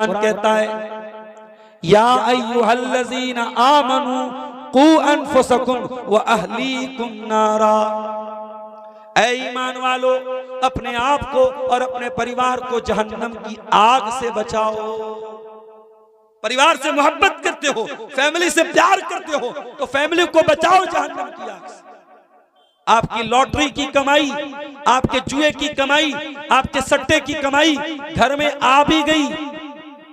कुरान कहता है या अय्युहल्लज़ीना आमनू कू अनफुसकुम व अहलीकुम नारा, ऐ ईमान वालो अपने आप को और अपने परिवार को जहन्नम की आग से बचाओ। परिवार से मोहब्बत करते हो, फैमिली से प्यार करते हो, तो फैमिली को बचाओ जहन्नम की आग से। आपकी लॉटरी की कमाई, आपके जुए की कमाई, आपके सट्टे की कमाई घर में आ भी गई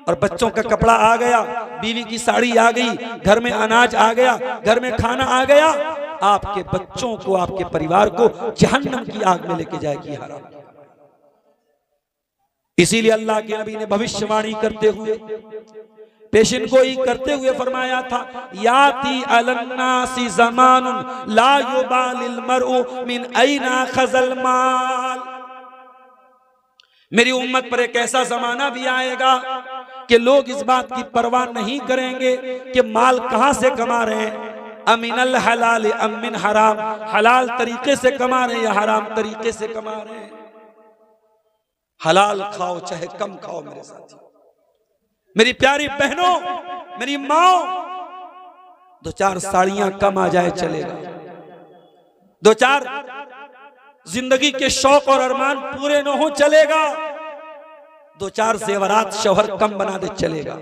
और बच्चों का कपड़ा आ गया, बीवी की साड़ी आ गई, घर में अनाज आ गया, घर में खाना आ गया, आपके बच्चों को, आपके परिवार को जहन्नम की आग में लेके जाएगी हराम। इसीलिए अल्लाह के नबी ने भविष्यवाणी करते हुए, पेशिन गोई करते हुए फरमाया था याती अलन्नासी ज़मानुन ला युबालिल मरउ मिन ऐना खज़ल माल, मेरी उम्मत पर एक ऐसा जमाना भी आएगा कि लोग इस बात की परवाह नहीं करेंगे कि माल कहां से कमा रहे हैं, अमिनल हलाल अमिन हराम, हलाल तरीके से कमा रहे हैं या हराम तरीके से कमा रहे हैं। हलाल खाओ चाहे कम खाओ मेरे साथी, मेरी प्यारी बहनों, मेरी माओ, 2-4 साड़ियां कम आ जाए चलेगा, 2-4 जिंदगी के शौक और अरमान पूरे न हो चलेगा, 2-4 जेवरात शौहर कम बना दे चलेगा,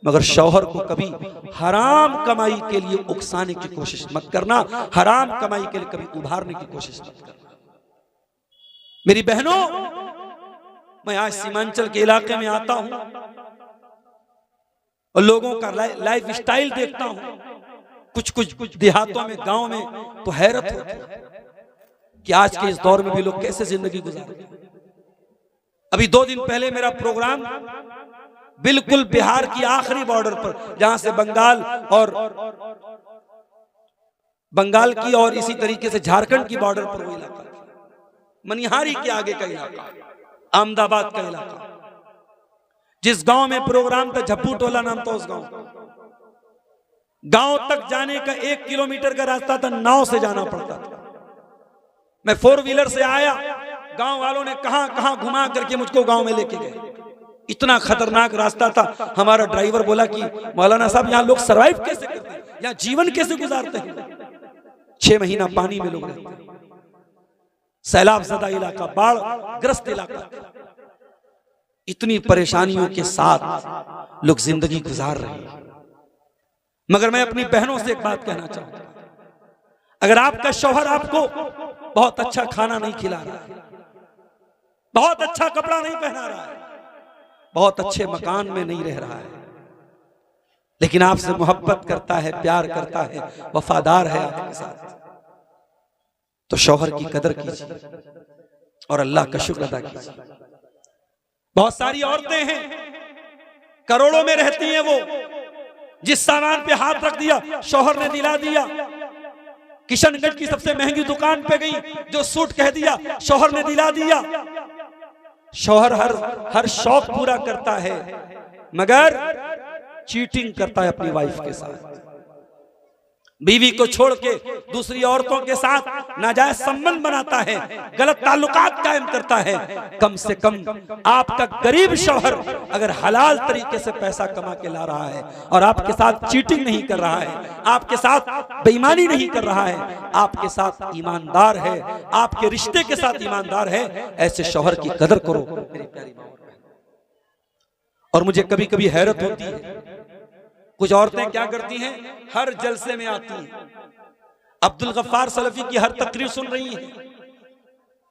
मगर शौहर को कभी हराम कमाई के लिए उकसाने की कोशिश मत करना, हराम कमाई के लिए कभी उभारने की कोशिश मत करना। मेरी बहनों, मैं आज सीमांचल के इलाके में आता हूं और लोगों का लाइफ स्टाइल देखता हूं, कुछ देहातों में, गांव में, तो हैरत होती है कि आज के इस दौर में भी लोग कैसे जिंदगी गुजारते हैं। अभी 2 दिन पहले मेरा प्रोग्राम बिल्कुल बिहार की आखिरी बॉर्डर पर, जहां से बंगाल की और इसी तरीके से झारखंड की बॉर्डर पर वो इलाका, मनिहारी के आगे का इलाका, अहमदाबाद का इलाका, जिस गांव में प्रोग्राम था झप्पू टोला नाम था उस गांव तक जाने का 1 किलोमीटर का रास्ता था, नाव से जाना पड़ता था। मैं 4 व्हीलर से आया, गांव वालों ने कहां घुमा करके मुझको गांव में लेके गए, इतना खतरनाक रास्ता था। हमारा ड्राइवर बोला कि मौलाना साहब यहाँ लोग सरवाइव कैसे करते हैं, यहाँ जीवन कैसे गुजारते हैं। 6 महीना पानी में लोग रहते हैं, सैलाब ज़दा इलाका, बाढ़ ग्रस्त इलाका, इतनी परेशानियों के साथ लोग जिंदगी गुजार रहे हैं। मगर मैं अपनी बहनों से एक बात कहना चाहूंगा, अगर आपका शौहर आपको बहुत अच्छा खाना नहीं खिला रहा है, बहुत अच्छा कपड़ा नहीं पहना रहा है, बहुत अच्छे मकान में नहीं रह रहा है, लेकिन आपसे मोहब्बत करता है, प्यार करता है, वफादार है आपके साथ, तो शौहर की कदर कीजिए और अल्लाह का शुक्र अदा कीजिए। बहुत सारी औरतें हैं, करोड़ों में रहती हैं, वो जिस सामान पे हाथ रख दिया शौहर ने दिला दिया। किशनगंज की सबसे महंगी दुकान पे गई, जो सूट कह दिया शौहर ने दिला दिया। शौहर हर शौक पूरा करता है, मगर चीटिंग करता है अपनी वाइफ के साथ, बीवी को छोड़ के दूसरी औरतों के साथ नाजायज संबंध बनाता है, गलत ताल्लुकात कायम करता है। कम से कम आपका गरीब शौहर अगर हलाल तरीके से पैसा कमा के ला रहा है और आपके साथ चीटिंग नहीं कर रहा है, आपके साथ बेईमानी नहीं कर रहा है, आपके साथ ईमानदार है, आपके रिश्ते के साथ ईमानदार है, ऐसे शौहर की कदर करो मेरी प्यारी माँ। और मुझे कभी कभी हैरत होती है, कुछ औरतें क्या करती हैं, हर जलसे में आती हैं, अब्दुल गफ्फार सलफी की हर तकरीर सुन रही हैं,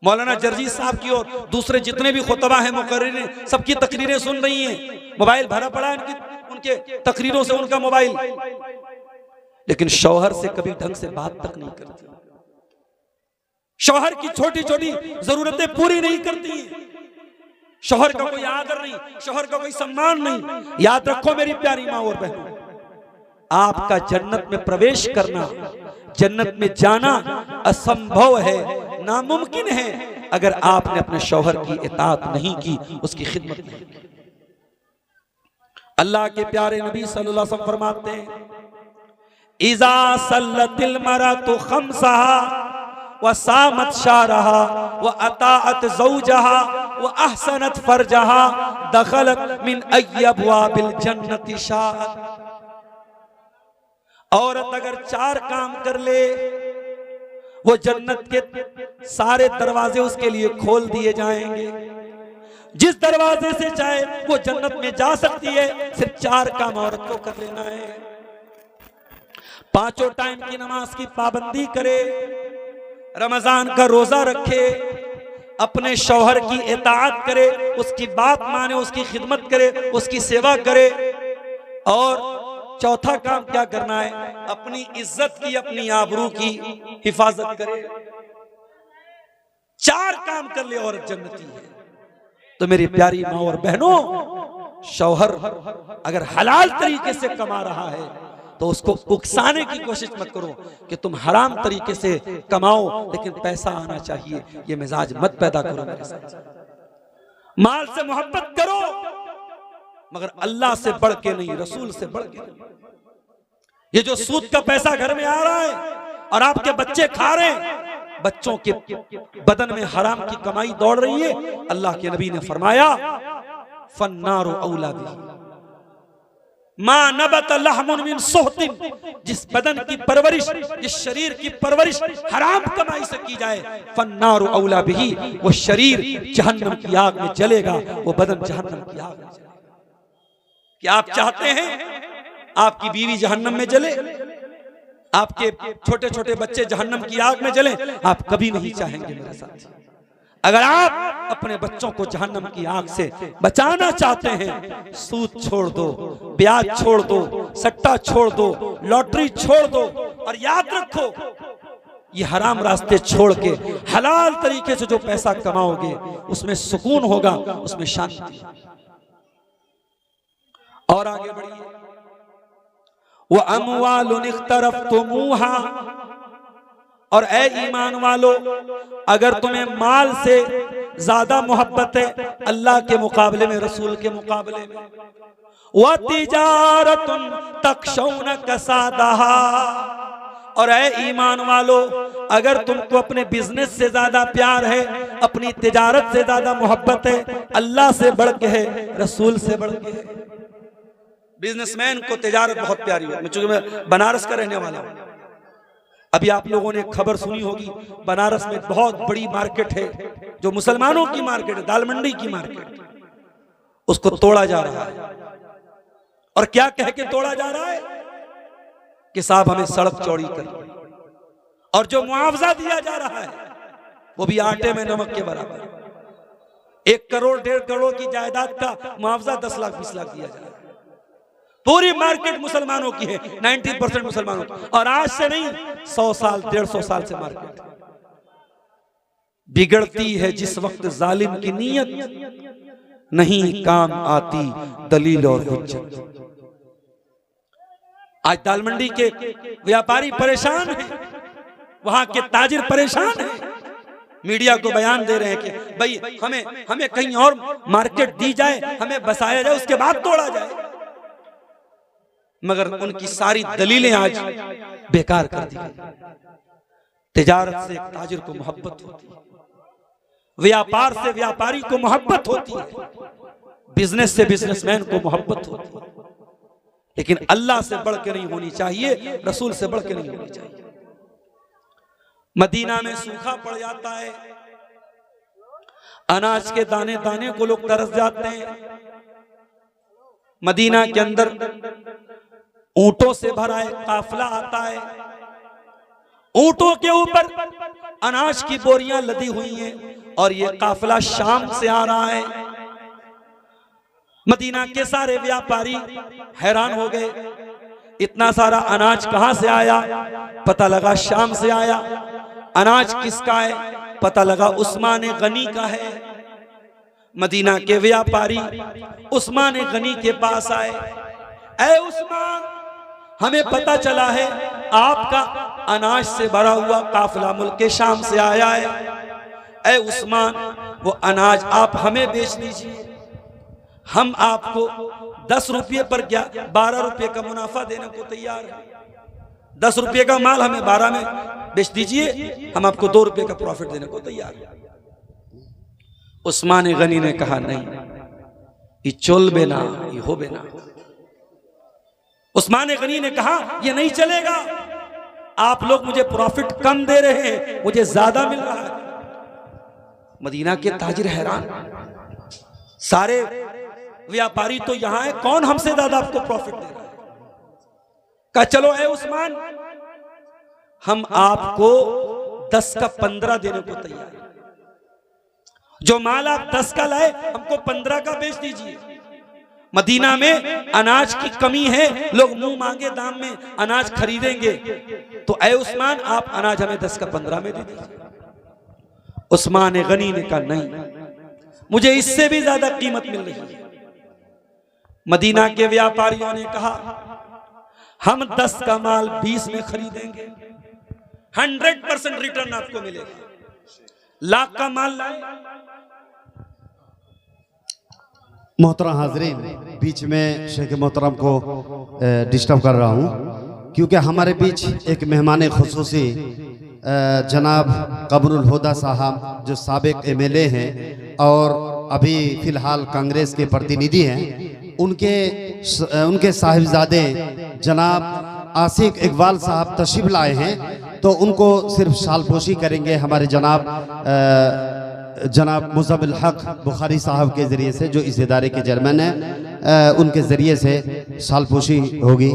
मौलाना जर्जी साहब की और दूसरे जितने भी खुतबा हैं, मुकर्रिरीन, सबकी तकरीरें सुन रही हैं, मोबाइल भरा पड़ा है उनके तकरीरों से, उनका मोबाइल, लेकिन शौहर से कभी ढंग से बात तक नहीं करती, शौहर की छोटी छोटी जरूरतें पूरी नहीं करती, शौहर का कोई आदर नहीं, शौहर का कोई सम्मान नहीं। याद रखो मेरी प्यारी माँ और बहनों, आपका जन्नत में प्रवेश करना, जन्नत में जाना असंभव है, नामुमकिन है, अगर आपने अपने शौहर की इताअत नहीं की, उसकी खिदमत नहीं की। अल्लाह के प्यारे नबी सल्लल्लाहु अलैहि वसल्लम फरमाते हैं, इज़ा सल्लतिल मरअतु खम्सहा व सामत शारहा व अताअत ज़ौजहा व अहसनत फरजहा दखलत मिन अय्यि अब्वाबिल जन्नति शाअत। औरत अगर 4 काम कर ले, वो जन्नत के सारे दरवाजे उसके लिए खोल दिए जाएंगे। जिस दरवाजे से चाहे वो जन्नत में जा सकती है, सिर्फ 4 काम औरत को कर लेना है। 5 टाइम की नमाज की पाबंदी करे, रमजान का रोजा रखे, अपने शौहर की इताअत करे, उसकी बात माने, उसकी खिदमत करे, उसकी सेवा करे। और चौथा काम क्या करना है, अपनी इज्जत की, अपनी आबरू की हिफाजत करे। 4 काम कर ले औरत जन्नती है। तो मेरी प्यारी माँ और बहनों, शौहर अगर हलाल तरीके से कमा रहा है तो उसको उकसाने की कोशिश मत करो कि तुम हराम तरीके से कमाओ, लेकिन पैसा आना चाहिए, ये मिजाज मत पैदा करो मेरे साथ। माल से मोहब्बत करो, मगर अल्लाह से बढ़ के नहीं, रसूल से बढ़ के नहीं। ये जो सूद का पैसा घर में आ रहा है और आपके बच्चे खा रहे हैं, बच्चों के बदन में हराम की कमाई दौड़ रही है। अल्लाह के नबी ने फरमाया, फन्नारु औला बिही मा नबत लहमुन मिन सुहतिन, जिस बदन की परवरिश, जिस शरीर की परवरिश हराम कमाई से की जाए, फन्नारु औला बिही, वो शरीर जहन्नम की आग में जलेगा, वो बदन जहन्नम की आग में जलेगा। क्या आप चाहते हैं आपकी बीवी जहन्नम में जले, आपके छोटे छोटे बच्चे जहन्नम की आग में जले? आप कभी नहीं चाहेंगे मेरे साथ। अगर आप अपने बच्चों को जहन्नम की आग से बचाना चाहते हैं, सूद छोड़ दो, ब्याज छोड़ दो, सट्टा छोड़ दो, लॉटरी छोड़ दो, और याद रखो ये हराम रास्ते छोड़ के हलाल तरीके से जो पैसा कमाओगे उसमें सुकून होगा, उसमें शांति। और आगे बढ़िए, वो अमवालुन इख्तरफ्तुमूहा, और ए ईमान वालो, अगर तुम्हें माल से ज्यादा मोहब्बत है अल्लाह के मुकाबले में, रसूल के मुकाबले में, व तिजारतुन तखशौन कसादहा, और ए ईमान वालो, अगर तुमको अपने बिजनेस से ज्यादा प्यार है, अपनी तिजारत से ज्यादा मोहब्बत है, अल्लाह से बढ़ के है, रसूल से बढ़ के है। बिजनेसमैन को तिजारत बहुत प्यारी है। चूंकि मैं बनारस का रहने वाला हूं, अभी आप लोगों ने खबर सुनी होगी, बनारस में बहुत बड़ी मार्केट है जो मुसलमानों की मार्केट है, दाल मंडी की मार्केट, उसको तोड़ा जा रहा है। और क्या कह के तोड़ा जा रहा है कि साहब हमें सड़क चौड़ी कर, और जो मुआवजा दिया जा रहा है वो भी आटे में नमक के बराबर। 1 करोड़ 1.5 करोड़ की जायदाद का मुआवजा 10 लाख 20 लाख दिया जा रहा है। पूरी मार्केट मुसलमानों की है, 90% मुसलमानों की। और आज से नहीं, 100 साल 150 साल से मार्केट बिगड़ती है जिस वक्त जालिम की नीयत नहीं काम आती दलील और हुज्जत। आज दाल मंडी के व्यापारी परेशान हैं, वहां के ताजिर परेशान हैं, मीडिया को बयान दे रहे हैं कि भाई हमें कहीं और मार्केट दी जाए, हमें बसाया जाए, उसके बाद तोड़ा जाए। मगर उनकी सारी दलीलें आज बेकार कर दी गई। तिजारत से एक ताजिर को मोहब्बत होती है, व्यापार से व्यापारी को मोहब्बत होती है, बिजनेस से बिजनेसमैन को मोहब्बत होती है, लेकिन अल्लाह से बढ़ के नहीं होनी चाहिए, रसूल से बढ़ के नहीं होनी चाहिए। मदीना में सूखा पड़ जाता है, अनाज के दाने दाने को लोग तरस जाते हैं। मदीना के अंदर ऊंटों से भरा है काफिला आता है, ऊंटों के ऊपर अनाज की बोरियां लदी हुई हैं, और ये काफिला शाम से आ रहा है। मदीना के सारे व्यापारी हैरान हो गए, इतना सारा अनाज कहां से आया? पता लगा शाम से आया। अनाज किसका है? पता लगा उस्मान गनी का है। मदीना के व्यापारी उस्मान गनी के पास आए, ऐ उस्मान, हमें पता चला है आपका अनाज से भरा हुआ काफिला मुल्क शाम से आया है। ऐ उस्मान, वो अनाज आप हमें बेच दीजिए, हम आपको 10 रुपये पर 12 रुपये का मुनाफा देने को तैयार है। 10 रुपये का माल हमें 12 में बेच दीजिए, हम आपको 2 रुपये का प्रॉफिट देने को तैयार है। उस्मान गनी ने कहा नहीं, ये चलबे ना, ये होबे ना। उस्मान गनी ने कहा ये नहीं चलेगा, आप लोग मुझे प्रॉफिट कम दे रहे हैं, मुझे ज्यादा मिल रहा है। मदीना के ताजिर हैरान, सारे व्यापारी तो यहां है, कौन हमसे ज्यादा आपको प्रॉफिट दे रहा है? कहा चलो ए उस्मान, हम आपको 10 का 15 देने को तैयार हैं। जो माल आप 10 का लाए हमको 15 का बेच दीजिए। मदीना में अनाज की कमी है, लोग मुंह मांगे दाम में अनाज खरीदेंगे, तो ऐ उस्मान आप अनाज हमें 10 का 15 में दे दीजिए। उस्मान गनी ने कहा नहीं, मुझे इससे भी ज्यादा कीमत मिल रही है। मदीना के व्यापारियों ने कहा हम 10 का माल 20 में खरीदेंगे, 100% रिटर्न आपको मिलेगा। लाख का माल लाए। मोहतरम हाजरीन, बीच में शेख मोहतरम को डिस्टर्ब कर रहा हूँ क्योंकि हमारे बीच एक मेहमान खुसूसी जनाब कमरुल हुदा साहब जो साबिक एमएलए हैं और अभी फ़िलहाल कांग्रेस के प्रतिनिधि हैं, उनके साहिबजादे जनाब आसिफ इकबाल साहब तशरीफ लाए हैं, तो उनको सिर्फ शालपोशी करेंगे हमारे जनाब मुज़म्मिल हक बुखारी साहब के ज़रिए से, जो इस इदारे के चेयरमैन हैं, उनके ज़रिए से शालपोशी होगी।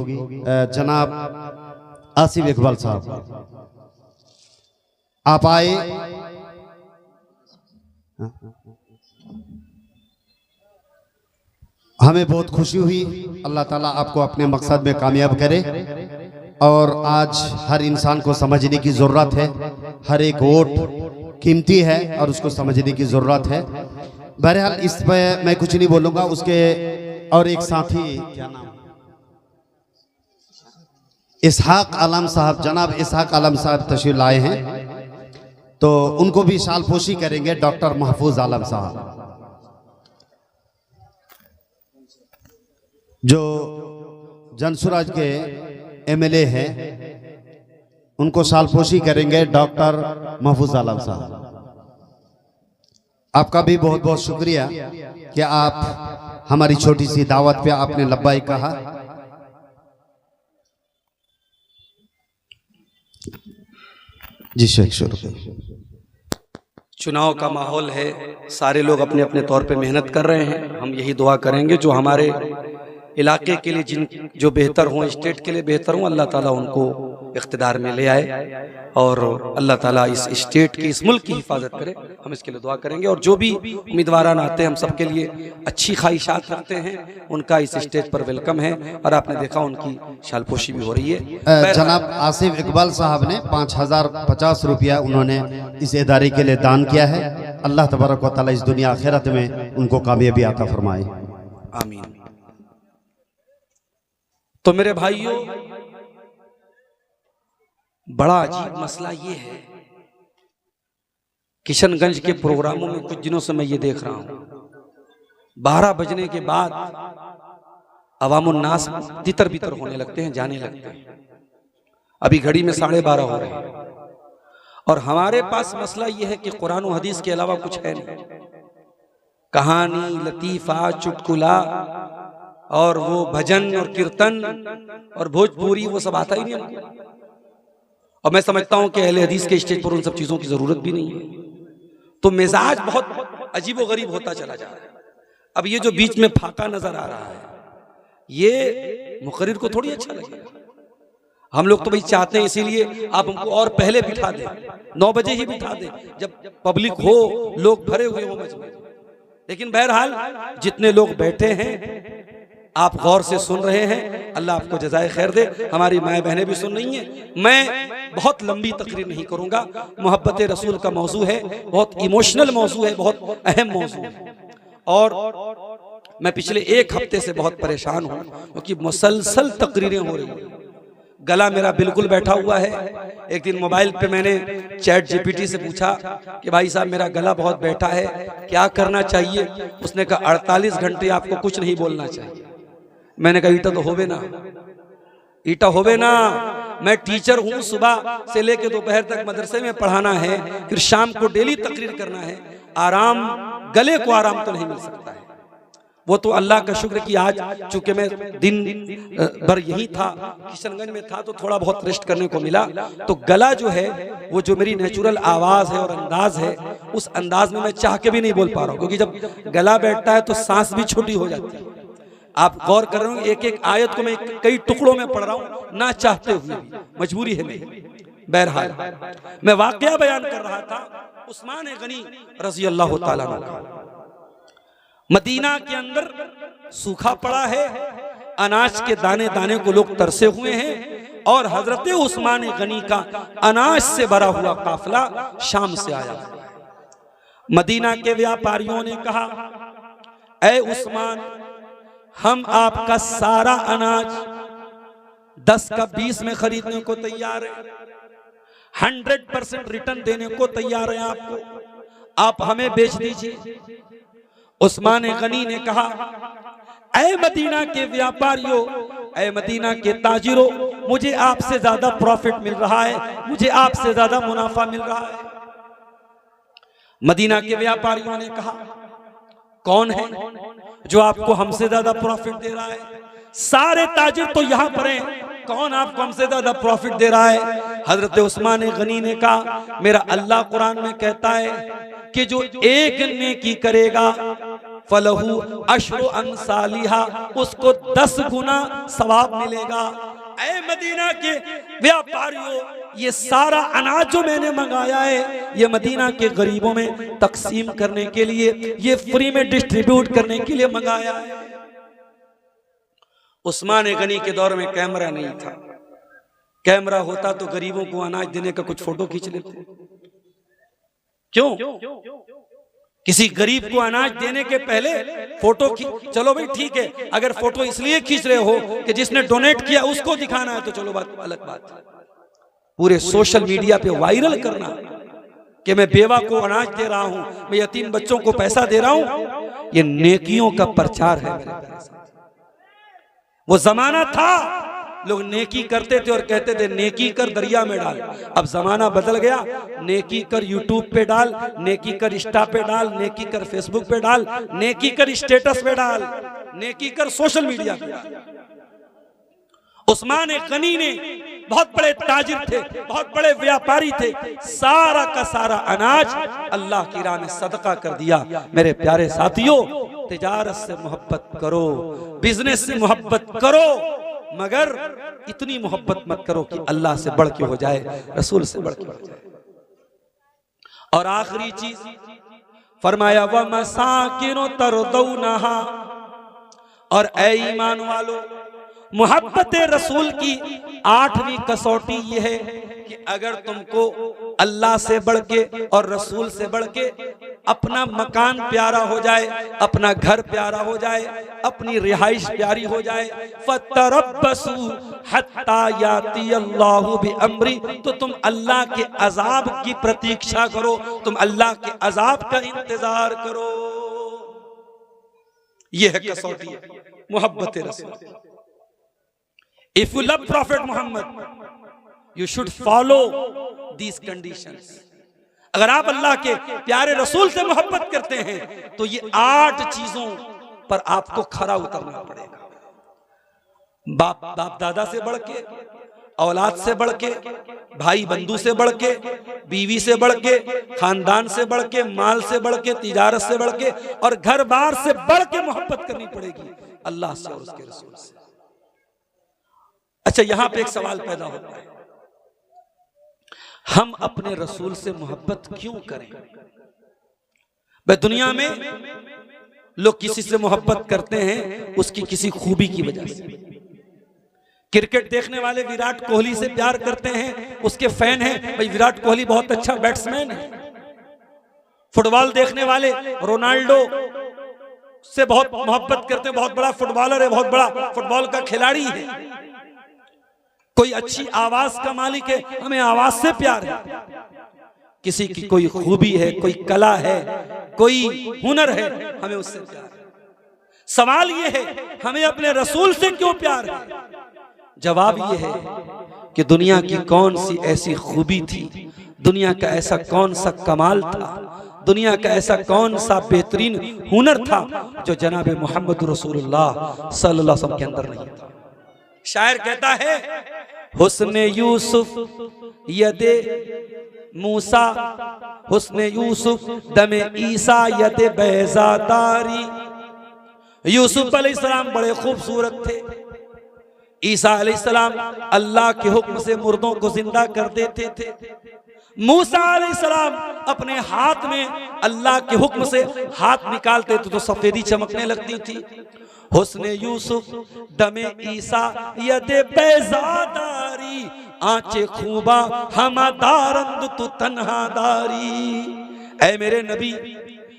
जनाब आसिफ इकबाल साहब आप आए। हमें बहुत खुशी हुई, अल्लाह ताला आपको अपने मकसद में कामयाब करे। और आज हर इंसान को समझने की ज़रूरत है, हर एक वोट कीमती है और उसको समझने की ज़रूरत है। बहरहाल इस पर मैं कुछ नहीं बोलूँगा। उसके और एक साथी क्या नाम, इसहाक आलम साहब, जनाब इसहाक आलम साहब तशरीफ लाए हैं, तो उनको भी शालपोशी करेंगे डॉक्टर महफूज आलम साहब, जो जनसुराज के एमएलए हैं, उनको शालपोशी करेंगे डॉक्टर महफूज आलम साहब। आपका भी बहुत बहुत शुक्रिया कि आप हमारी छोटी सी दावत पे आपने लब्बाई कहा। जी शेख शुरू। चुनाव का माहौल है, सारे लोग अपने अपने तौर पे मेहनत कर रहे हैं। हम यही दुआ करेंगे जो हमारे इलाके के लिए जो बेहतर हों, स्टेट के लिए बेहतर हों, अल्लाह ताला उनको इख्तिदार में ले आए और अल्लाह ताला इस स्टेट की, इस मुल्क की हिफाजत करे। हम इसके लिए दुआ करेंगे। और जो भी उम्मीदवार आते हैं हम सबके लिए अच्छी ख्वाहिशात रखते हैं, उनका इस स्टेज पर वेलकम है। और आपने देखा उनकी शालपोशी भी हो रही है। जनाब आसिफ इकबाल साहब ने 5050 रुपया उन्होंने इस इदारे के लिए दान किया है। अल्लाह तबारक व तआला इस दुनिया आखिरत में उनको कामयाबी अता फरमाए, आमीन। तो मेरे भाइयों, बड़ा अजीब मसला ये है, किशनगंज के प्रोग्रामों में कुछ दिनों से मैं ये देख रहा हूं, 12 बजने के बाद अवामुन्नास तितर बितर होने लगते हैं, जाने लगते हैं। अभी घड़ी में 12:30 हो रहे हैं और हमारे पास मसला ये है कि कुरान और हदीस के अलावा कुछ है नहीं। कहानी, लतीफा, चुटकुला और वो भजन और कीर्तन और भोजपुरी, वो सब आता ही नहीं हमको। और मैं समझता हूं कि अहले हदीस के स्टेज पर उन सब चीजों की जरूरत भी नहीं है। तो मिजाज बहुत अजीबो गरीब होता चला जा रहा है। अब ये जो बीच में फाका नजर आ रहा है, ये मुकर्रिर को थोड़ी अच्छा लगेगा। हम लोग तो भाई चाहते हैं, इसीलिए आप हमको और पहले बिठा दें, 9 बजे ही बिठा दें, जब पब्लिक हो, लोग भरे हुए हो मजमे। लेकिन बहरहाल जितने लोग बैठे हैं आप गौर से सुन रहे हैं, अल्लाह आपको जज़ाए खैर दे। हमारी माएँ बहनें भी सुन रही हैं। मैं बहुत लंबी तकरीर नहीं करूंगा। मोहब्बत रसूल का मौजू है, बहुत इमोशनल मौजू है, बहुत अहम मौजू है। और मैं पिछले 1 हफ्ते से बहुत परेशान हूँ क्योंकि मुसलसल तकरीरें हो रही हैं। गला मेरा बिल्कुल बैठा हुआ है। एक दिन मोबाइल पे मैंने चैट जीपीटी से पूछा कि भाई साहब मेरा गला बहुत बैठा है, क्या करना चाहिए? उसने कहा 48 घंटे आपको कुछ नहीं बोलना चाहिए। मैंने कहा ईटा तो होवे ना, ईटा होवे ना। मैं टीचर हूँ, सुबह से लेकर दोपहर तक मदरसे में पढ़ाना है, फिर शाम को डेली तकरीर करना है। आराम गले को आराम तो नहीं मिल सकता है। वो तो अल्लाह का शुक्र कि आज चूंकि मैं दिन भर यही था, किशनगंज में था, तो थोड़ा बहुत रेस्ट करने को मिला। तो गला जो है वो जो मेरी नेचुरल आवाज़ है और अंदाज है, उस अंदाज में मैं चाह के भी नहीं बोल पा रहा हूँ, क्योंकि जब गला बैठता है तो सांस भी छोटी हो जाती है। आप गौर कर रहे हो, एक एक आयत को मैं कई टुकड़ों में पढ़ रहा हूँ, ना चाहते हुए भी, मजबूरी है मेरी। बहरहाल मैं वाकया बयान कर रहा था उस्मान गनी रजी अल्लाह ताला अन्हु। मदीना के अंदर सूखा पड़ा है, अनाज के दाने दाने को लोग तरसे हुए हैं, और हजरत उस्मान गनी का अनाज से भरा हुआ काफिला शाम से आया। मदीना के व्यापारियों ने कहा, ऐ उस्मान, हम आपका सारा अनाज 10 का 20 में खरीदने को तैयार है, 100% रिटर्न देने को तैयार है आपको, आप हमें बेच दीजिए। उस्मान गनी ने कहा, ऐ मदीना के व्यापारियों, ऐ मदीना के ताजिरों, मुझे आपसे ज्यादा प्रॉफिट मिल रहा है, मुझे आपसे ज्यादा मुनाफा मिल रहा है। मदीना के व्यापारियों ने कहा, कौन है जो आपको हमसे ज्यादा प्रॉफिट दे रहा है? सारे ताजिर तो यहां पर हैं, कौन आपको हमसे ज्यादा प्रॉफिट दे रहा है? हजरत उस्मान गनी ने कहा, मेरा अल्लाह कुरान में कहता है कि जो एक नेकी करेगा फलहू अशरु अमसालिहा, उसको 10 गुना सवाब मिलेगा। ऐ मदीना के व्यापारियों, ये सारा अनाज जो मैंने मंगाया है, ये मदीना के गरीबों में तकसीम करने के लिए, ये फ्री में डिस्ट्रीब्यूट करने के लिए मंगाया है। उस्मान गनी के दौर में कैमरा नहीं था, कैमरा होता तो गरीबों को अनाज देने का कुछ फोटो खींच लेते। क्यों? किसी गरीब को अनाज देने के पहले फोटो चलो भाई ठीक है, अगर फोटो इसलिए खींच रहे हो कि जिसने डोनेट किया उसको दिखाना है तो चलो बात अलग बात है। पूरे सोशल मीडिया पे वायरल करना कि मैं बेवा को अनाज दे रहा हूं, मैं यतीम बच्चों को पैसा दे रहा हूं, ये नेकियों का प्रचार है मेरे प्यारे साथ। वो जमाना था लोग नेकी करते थे और कहते थे नेकी कर दरिया में डाल। अब जमाना बदल गया, नेकी कर यूट्यूब पे डाल, नेकी कर इंस्टा पे डाल, नेकी कर फेसबुक पे डाल, नेकी कर स्टेटस पे डाल, नेकी कर सोशल मीडिया पे डाल। उस्मान गनी ने बहुत बड़े ताजिर थे, बहुत बड़े व्यापारी थे, सारा का सारा अनाज अल्लाह की राह में सदका कर दिया। मेरे प्यारे साथियों, तिजारत से मोहब्बत करो, बिजनेस से मोहब्बत करो, मगर इतनी मोहब्बत मत करो कि अल्लाह से बढ़ के हो जाए, रसूल से बढ़ के हो जाए। और आखिरी चीज फरमाया, व मसाकिनो तरदौनहा, और ऐ ईमान वालों, मोहब्बत रसूल की 8वीं कसौटी यह है कि अगर तुमको अल्लाह से बढ़ के और रसूल से बढ़ के अपना मकान प्यारा हो जाए, अपना घर प्यारा हो जाए, अपनी रिहाइश प्यारी हो जाए, फतरब्बसू हत्ता याती अल्लाहु बिअम्री, तो तुम अल्लाह के अजाब की प्रतीक्षा करो, तुम अल्लाह के अजाब का इंतजार करो। यह है कसौटी, मोहब्बत रसूल। If you love Prophet Muhammad, you should follow these conditions. अगर आप अल्लाह के प्यारे रसूल से मोहब्बत करते हैं तो ये 8 चीजों पर आपको खरा उतरना पड़ेगा। बाप दादा से बढ़ के, औलाद से बढ़ के, भाई बंधु से बढ़ के, बीवी से बढ़ के, खानदान से बढ़ के, माल से बढ़ के, तिजारत से बढ़ के, और घर बार से बढ़ के मोहब्बत करनी पड़ेगी अल्लाह से और उसके रसूल से। अच्छा, यहां पे एक सवाल पैदा होता है, हम अपने रसूल से मोहब्बत क्यों करें? भाई दुनिया में लोग किसी से मोहब्बत करते हैं उसकी किसी खूबी की वजह से। क्रिकेट देखने वाले विराट कोहली से प्यार करते हैं, उसके फैन हैं, भाई विराट कोहली बहुत अच्छा बैट्समैन है। फुटबॉल देखने वाले रोनाल्डो से बहुत मोहब्बत करते हैं, बहुत बड़ा फुटबॉलर है, बहुत बड़ा फुटबॉल का खिलाड़ी है। कोई अच्छी आवाज का मालिक है, हमें आवाज से प्यार है। किसी की कोई खूबी है, कोई कला है, कोई हुनर है, हमें उससे प्यार है। सवाल यह है, हमें अपने रसूल से क्यों प्यार है? जवाब यह है कि दुनिया की कौन सी ऐसी खूबी थी, दुनिया का ऐसा कौन सा कमाल था दुनिया का ऐसा कौन सा बेहतरीन हुनर था जो जनाब मोहम्मद रसूलुल्लाह सल्लल्लाहु अलैहि वसल्लम के अंदर नहीं था। शायर कहता है, हुस्ने यूसुफ यदे मूसा, हुस्ने यूसुफ दमे ईसा यदे बैजादारी। यूसुफ अलैहिस्सलाम बड़े खूबसूरत थे, ईसा अलैहिस्सलाम अल्लाह के हुक्म से मुर्दों को जिंदा कर देते थे, मूसा अलैहिस्सलाम अपने हाथ में अल्लाह के हुक्म से हाथ निकालते थे तो सफेदी चमकने लगती थी। हुस्ने यूसुफ दमे ईसा यदे बैजादारी, आंचे खूबा हमादारंद तू तन्हादारी। ऐ मेरे नबी,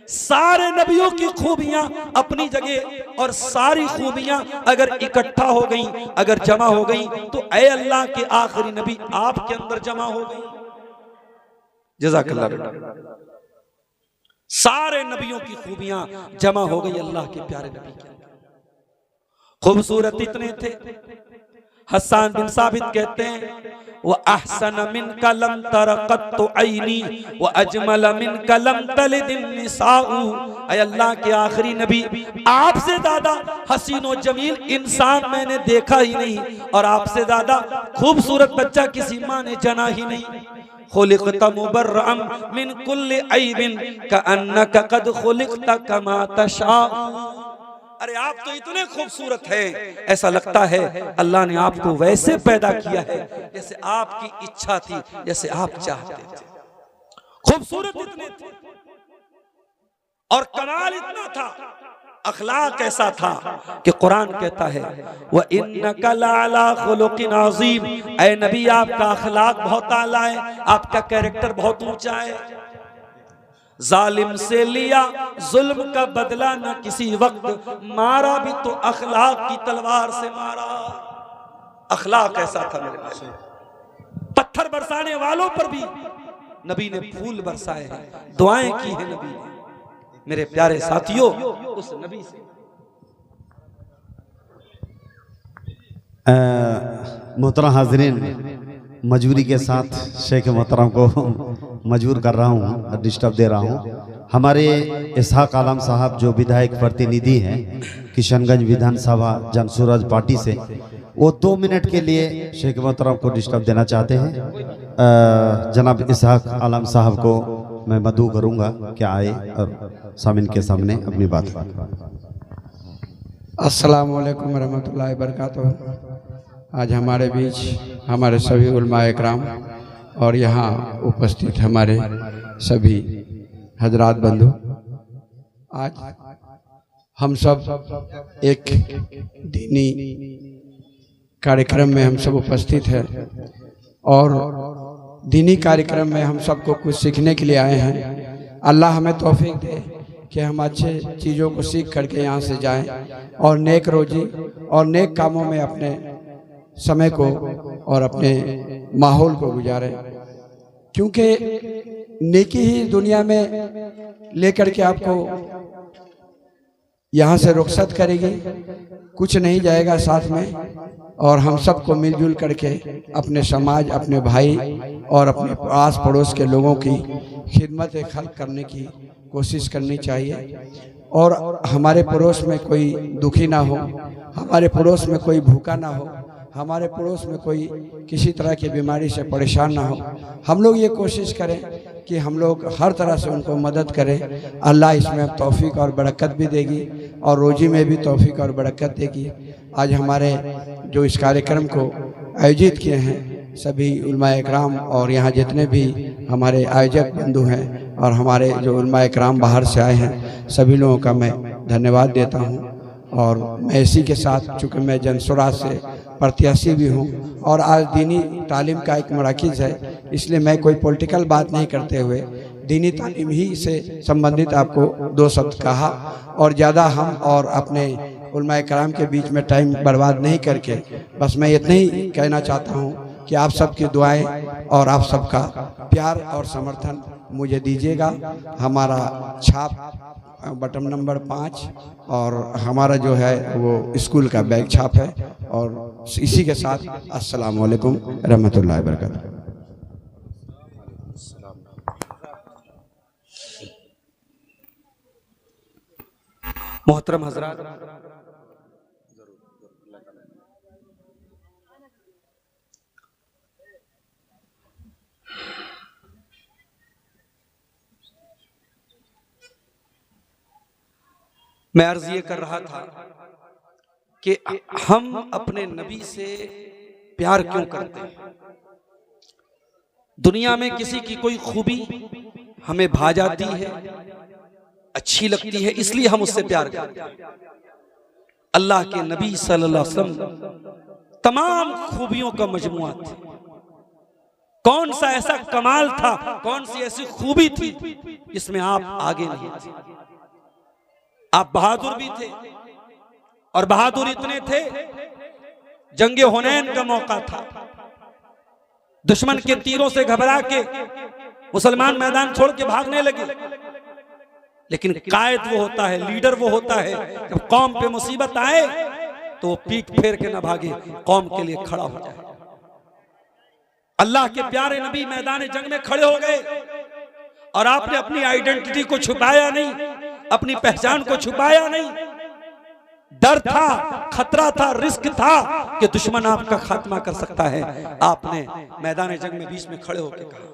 सारे नबियों की खूबियां अपनी जगह और सारी खूबियां अगर इकट्ठा हो गई, अगर जमा हो गई तो ऐ अल्लाह के आखिरी नबी आपके अंदर जमा हो गई। जज़ाकल्लाह बेटा। सारे नबियों की खूबियां जमा हो गई अल्लाह के प्यारे नबी के अंदर। खूबसूरत इतने थे, हसन बिन साबित कहते हैं, व अहसन मिन कलम तरक़त ऐनी व अजमल मिन कलम तलिदिन निसाउ। ऐ अल्लाह के आखिरी नबी, आपसे ज्यादा हसीन व जमील इंसान मैंने देखा ही नहीं, और आपसे ज्यादा खूबसूरत बच्चा किसी माँ ने जना ही नहीं। खुलिक़त मुबर्रअम मिन कुल्लि ऐबिन कअन्नका क़द खुलिक़त कमा तशाउ। अरे आप तो इतने खूबसूरत हैं, ऐसा लगता है अल्लाह ने आपको वैसे पैदा किया है जैसे आपकी इच्छा थी, जैसे आप चाहते थे। खूबसूरत इतने थे और कमाल इतना था, अखलाक ऐसा था कि कुरान कहता है, व इन्नका लअला खुलुक़िन अज़ीम। ऐ नबी, आपका अखलाक बहुत आला है, आपका कैरेक्टर बहुत ऊंचा है। जालिम से लिया जुल्म का बदला न किसी वक्त, मारा भी तो अखलाक की तलवार से मारा। अखलाक ऐसा था मेरे भाई, पत्थर बरसाने वालों पर भी नबी ने फूल बरसाए हैं, दुआएं की है नबी ने। मेरे प्यारे साथियों, उस नबी से मोहतरम हाज़रीन, मजबूरी के साथ शेख मोहतरम को मजबूर कर रहा हूँ, डिस्टर्ब दे रहा हूँ। हमारे इसहाक आलम साहब जो विधायक प्रतिनिधि हैं किशनगंज विधानसभा जनसुराज पार्टी से, वो 2 मिनट के लिए शेख मोहतरम को डिस्टर्ब देना चाहते हैं। जनाब इसहाक आलम साहब को मैं मदऊ करूँगा क्या आए और सामिन के सामने अपनी बात। अस्सलाम वालेकुम रहमतुल्लाहि बरकातुहू। आज हमारे बीच हमारे सभी उलमाए इकराम और यहाँ उपस्थित हमारे सभी हजरात बंधु, आज हम सब एक दीनी कार्यक्रम में हम सब उपस्थित हैं और दीनी कार्यक्रम में हम सबको कुछ सीखने के लिए आए हैं। अल्लाह हमें तौफीक दे कि हम अच्छे चीज़ों को सीख करके यहाँ से जाएं और नेक रोजी और नेक कामों में अपने समय को और अपने माहौल को गुजारें, क्योंकि नेकी ही दुनिया में लेकर के आपको यहाँ से रुखसत करेगी, कुछ नहीं जाएगा साथ में। और हम सबको मिलजुल करके अपने समाज, अपने भाई और अपने आस पड़ोस के लोगों की खिदमत खल्क करने की कोशिश करनी चाहिए। और हमारे पड़ोस में कोई दुखी ना हो, हमारे पड़ोस में कोई भूखा ना हो, हमारे पड़ोस में कोई किसी तरह की बीमारी से परेशान ना हो। हम लोग ये कोशिश करें कि हम लोग हर तरह से उनको मदद करें। अल्लाह इसमें तौफीक और बरकत भी देगी और रोजी में भी तौफीक और बरकत देगी। आज हमारे जो इस कार्यक्रम को आयोजित किए हैं सभी उलमाए इकराम और यहाँ जितने भी हमारे आयोजक बंधु हैं और हमारे जो उलमाए इकराम बाहर से आए हैं, सभी लोगों का मैं धन्यवाद देता हूँ। और मैं इसी के साथ, चूँकि मैं जनसुराज से प्रत्याशी भी हूँ और आज दीनी तालीम का एक मराकिज़ है, इसलिए मैं कोई पॉलिटिकल बात नहीं करते हुए दीनी तालीम ही से संबंधित आपको 2 शब्द कहा और ज़्यादा हम और अपने उलमाए कराम के बीच में टाइम बर्बाद नहीं करके बस मैं इतना ही कहना चाहता हूँ कि आप सबकी दुआएं और आप सबका प्यार और समर्थन मुझे दीजिएगा। हमारा छाप बटन नंबर 5 और हमारा जो है वो स्कूल का बैग छाप है। और इसी के साथ अस्सलाम वालेकुम रहमतुल्लाहि व बरकातुहू। मोहतरम हजरात, मैं अर्ज ये कर रहा था कि हम अपने नबी से प्यार क्यों करते हैं। दुनिया में किसी की कोई खूबी हमें भा जाती है, अच्छी लगती है, इसलिए हम उससे प्यार करते हैं। अल्लाह के नबी सल्लल्लाहु अलैहि वसल्लम तमाम खूबियों का मजमुआ थे। कौन सा ऐसा कमाल था, कौन सी ऐसी खूबी थी जिसमें आप आगे नहीं थे। आप बहादुर भी थे, और बहादुर इतने थे, जंगे हुनैन का मौका था, दुश्मन के तीरों से घबरा के मुसलमान मैदान छोड़ के भागने लगे। लेकिन कायद वो होता है, लीडर वो होता है, जब कौम पे मुसीबत आए तो वो पीठ फेर के ना भागे, कौम के लिए खड़ा हो जाए। अल्लाह के प्यारे नबी मैदान जंग में खड़े हो गए, और आपने अपनी आइडेंटिटी को छुपाया नहीं, अपनी पहचान को छुपाया नहीं। डर था, खतरा था, रिस्क था कि दुश्मन आपका खात्मा कर सकता है। आपने मैदान जंग में बीच में खड़े होकर कहा,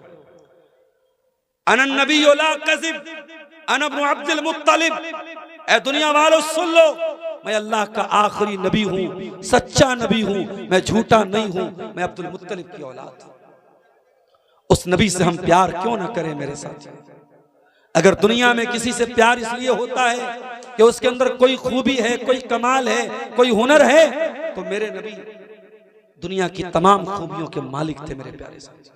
अनन नबी ला कज़िब अना इब्न अब्दुल मुत्तलिब। ऐ दुनिया वालों सुन लो, मैं अल्लाह का आखिरी नबी हूं, सच्चा नबी हूं, मैं झूठा नहीं हूं, मैं अब्दुल मुत्तलिब की औलाद हूं। उस नबी से हम प्यार क्यों ना करें मेरे साथी। अगर दुनिया में किसी से प्यार इसलिए होता है कि उसके अंदर कोई खूबी है, कोई कमाल है, कोई हुनर है, तो मेरे नबी दुनिया की तमाम खूबियों के मालिक थे मेरे प्यारे साथी।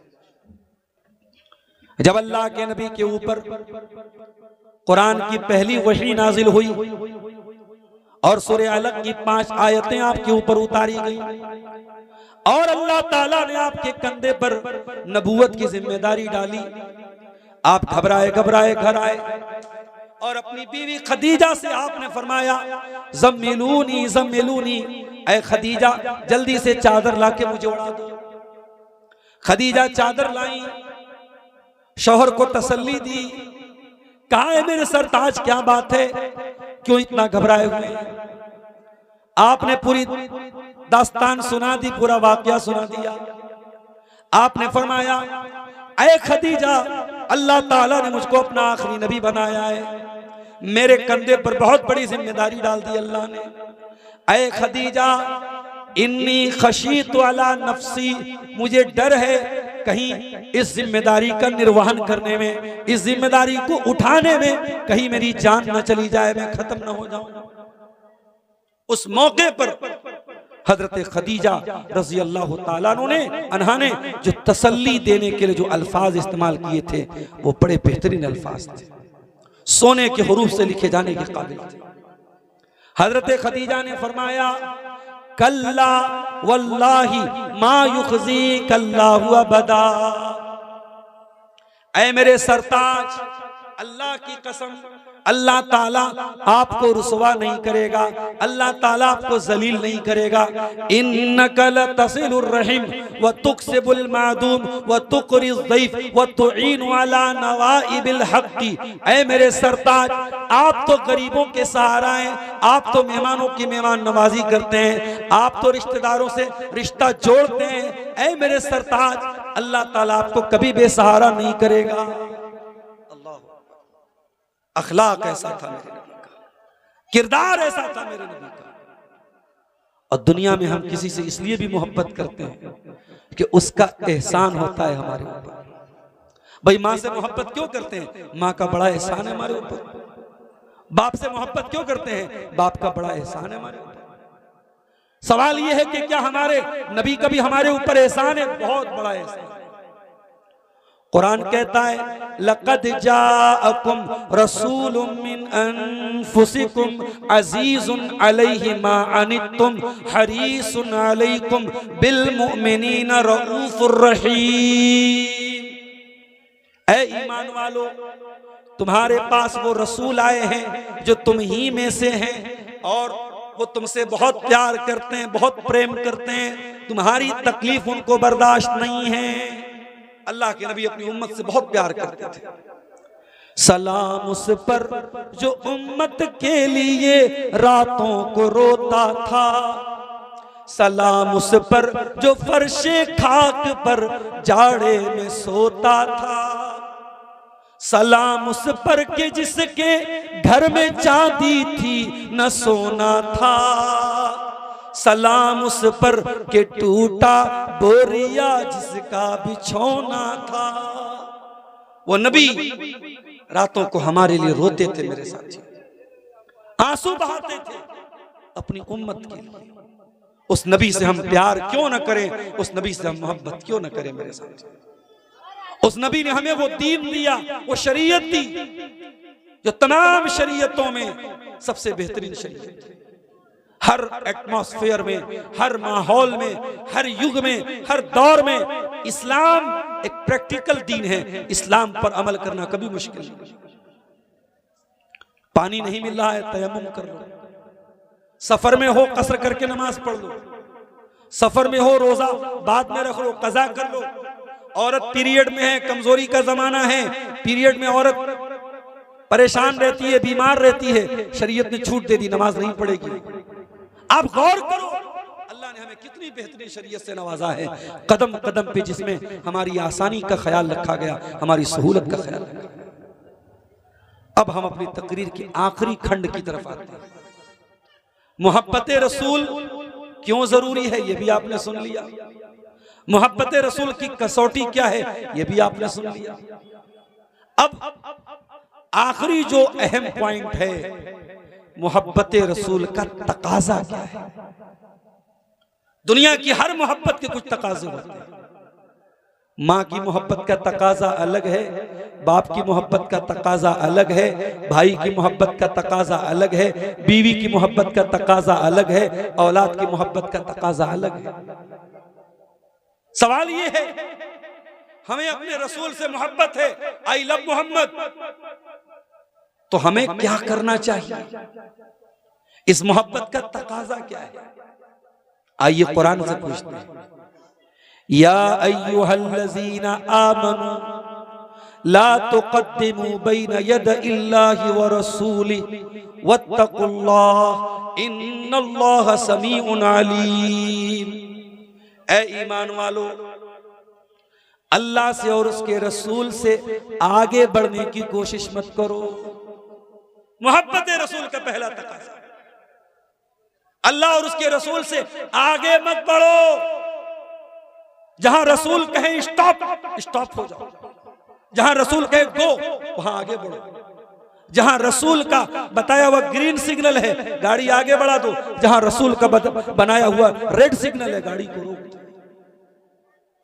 जब अल्लाह के नबी के ऊपर कुरान की पहली वही नाजिल हुई और सूरह अलग की 5 आयतें आपके ऊपर उतारी गई, और अल्लाह ताला ने आपके कंधे पर नबूवत की जिम्मेदारी डाली, आप घबराए घबराए घर आए और अपनी बीवी खदीजा से आपने फरमाया, ज़म्मिलूनी ज़म्मिलूनी, ऐ खदीजा जल्दी से चादर लाके मुझे उड़ा दो। खदीजा चादर लाई, शौहर को तसल्ली दी, कहा है मेरे सरताज क्या बात है, क्यों इतना घबराए हुए हैं। आपने पूरी दास्तान सुना दी, पूरा वाकया सुना दिया। आपने फरमाया, ऐ खदीजा अल्लाह ताला ने मुझको अपना आखिरी नबी बनाया है, मेरे कंधे पर बहुत बड़ी जिम्मेदारी डाल दी अल्लाह ने। ऐ खदीजा इन्नी खशीतु अला नफ्सी, मुझे डर है कहीं इस जिम्मेदारी का निर्वहन करने में, इस जिम्मेदारी को उठाने में कहीं मेरी जान न चली जाए, मैं खत्म न हो जाऊं। उस मौके पर हजरत खदीजा रजी अल्लाह ताला अन्हा ने जो तसल्ली देने के लिए जो अल्फाज इस्तेमाल किए थे वो बड़े बेहतरीन अल्फाज थे, सोने के हुरूफ से लिखे जाने के काबिल थे। हजरत खदीजा ने फरमाया, कल्ला वल्लाही मा युखज़ी कल्लाहु अबदा। ऐ मेरे सरताज, अल्लाह की कसम, अल्लाह ताला आपको रुसवा नहीं करेगा, अल्लाह ताला आपको जलील नहीं करेगा। इन्नका लतसिलुर रहीम व तुक्सिबुल मादूम व तुक़रिज़ ज़ईफ़ व तुईनु अला नवाइबिल हक़्क़ी। ऐ मेरे सरताज, आप तो गरीबों के सहारा हैं, आप तो मेहमानों की मेहमान नवाजी करते हैं, आप तो रिश्तेदारों से रिश्ता जोड़ते हैं। ऐ मेरे सरताज, अल्लाह ताला आपको कभी बेसहारा नहीं करेगा। अखलाक ऐसा था मेरे नबी का, किरदार ऐसा था मेरे नबी का। और दुनिया में हम किसी से इसलिए भी मोहब्बत करते हैं कि उसका एहसान होता है हमारे ऊपर। भाई माँ से मोहब्बत क्यों करते हैं? माँ का बड़ा एहसान है हमारे ऊपर। बाप से मोहब्बत क्यों करते हैं? बाप का बड़ा एहसान है हमारे ऊपर। सवाल यह है कि क्या हमारे नबी का भी हमारे ऊपर एहसान है? बहुत बड़ा एहसान है। कुरान कहता है, लक़द जाअकुम रसूलुम मिन अनफुसिकुम अज़ीज़ुन अलैहि मा अनित्तुम हरीसुन अलैकुम बिल मुमिनीना रऊफ़ुर रहीम। ऐ ईमान वालो, तुम्हारे पास वो रसूल आए हैं जो तुम ही में से हैं, और वो तुमसे बहुत प्यार करते हैं, बहुत प्रेम करते हैं, तुम्हारी तकलीफ उनको बर्दाश्त नहीं है। अल्लाह के नबी अपनी उम्मत से बहुत प्यार करते थे। सलाम उस पर जो उम्मत के लिए रातों को रोता था, सलाम उस पर जो फर्शे खाक पर जाड़े में सोता था, सलाम उस पर के जिसके घर में चांदी थी न सोना था, सलाम उस पर के टूटा बोरिया जिसका बिछौना था। वो नबी रातों को हमारे लिए रोते थे मेरे साथी, आंसू बहाते थे अपनी उम्मत के लिए। उस नबी से हम प्यार क्यों न करें, उस नबी से हम मोहब्बत क्यों न करें मेरे साथी। उस नबी ने हमें वो दीन दिया, वो शरीयत दी जो तमाम शरीयतों में सबसे बेहतरीन शरीयत है। हर एटमॉस्फेयर में, हर माहौल में, हर युग में, हर दौर में इस्लाम एक प्रैक्टिकल दीन है। इस्लाम पर अमल करना कभी मुश्किल नहीं। पानी नहीं मिल रहा है, तयम्मुम कर लो। सफर में हो, कसर करके नमाज पढ़ लो। सफर में हो, रोजा बाद में रख लो, कज़ा कर लो। औरत पीरियड में है, कमजोरी का जमाना है, पीरियड में औरत परेशान रहती है, बीमार रहती है, शरीयत ने छूट दे दी, नमाज नहीं पड़ेगी। आप गौर करो, अल्लाह ने हमें कितनी बेहतरीन शरीयत से नवाजा है, कदम कदम पे, जिसमें हमारी आसानी का ख्याल रखा गया, हमारी सहूलत का ख्याल रखा गया। अब हम अपनी तकरीर के आखिरी खंड की तरफ आते हैं। मोहब्बत रसूल क्यों जरूरी है, यह भी आपने सुन लिया। मोहब्बत रसूल की कसौटी क्या है, यह भी आपने सुन लिया। अब आखिरी जो अहम पॉइंट है, मोहब्बत रसूल का तकाजा क्या है। दुनिया की हर मोहब्बत के कुछ तकाजे होते हैं। माँ की मोहब्बत का तकाजा अलग है, बाप की मोहब्बत का तकाजा अलग है, भाई की मोहब्बत का तकाजा अलग है, बीवी की मोहब्बत का तकाजा अलग है, औलाद की मोहब्बत का तकाजा अलग है। सवाल ये है, हमें अपने रसूल से मोहब्बत है, आई लव मोहम्मद, तो हमें क्या करना चाहिए? इस मोहब्बत का तकाजा क्या है? आइए कुरान से पूछते हैं। या अय्युहल्लज़ीना आमनू ला तुक़द्दिमू बैना यदइल्लाहि व रसूलिही वत्तक़ुल्लाह इन्नल्लाह समीउन अलीम। ऐ ईमान वालो, अल्लाह से और उसके रसूल से आगे बढ़ने की कोशिश मत करो। मोहब्बत रसूल का पहला तकाजा, अल्लाह और उसके रसूल से आगे मत बढ़ो। जहां रसूल कहे स्टॉप, स्टॉप हो जाओ। जहां रसूल कहे गो, वहां आगे बढ़ो। जहां रसूल का बताया हुआ ग्रीन सिग्नल है, गाड़ी आगे बढ़ा दो। जहां रसूल का बनाया हुआ रेड सिग्नल है, गाड़ी को रोक दो।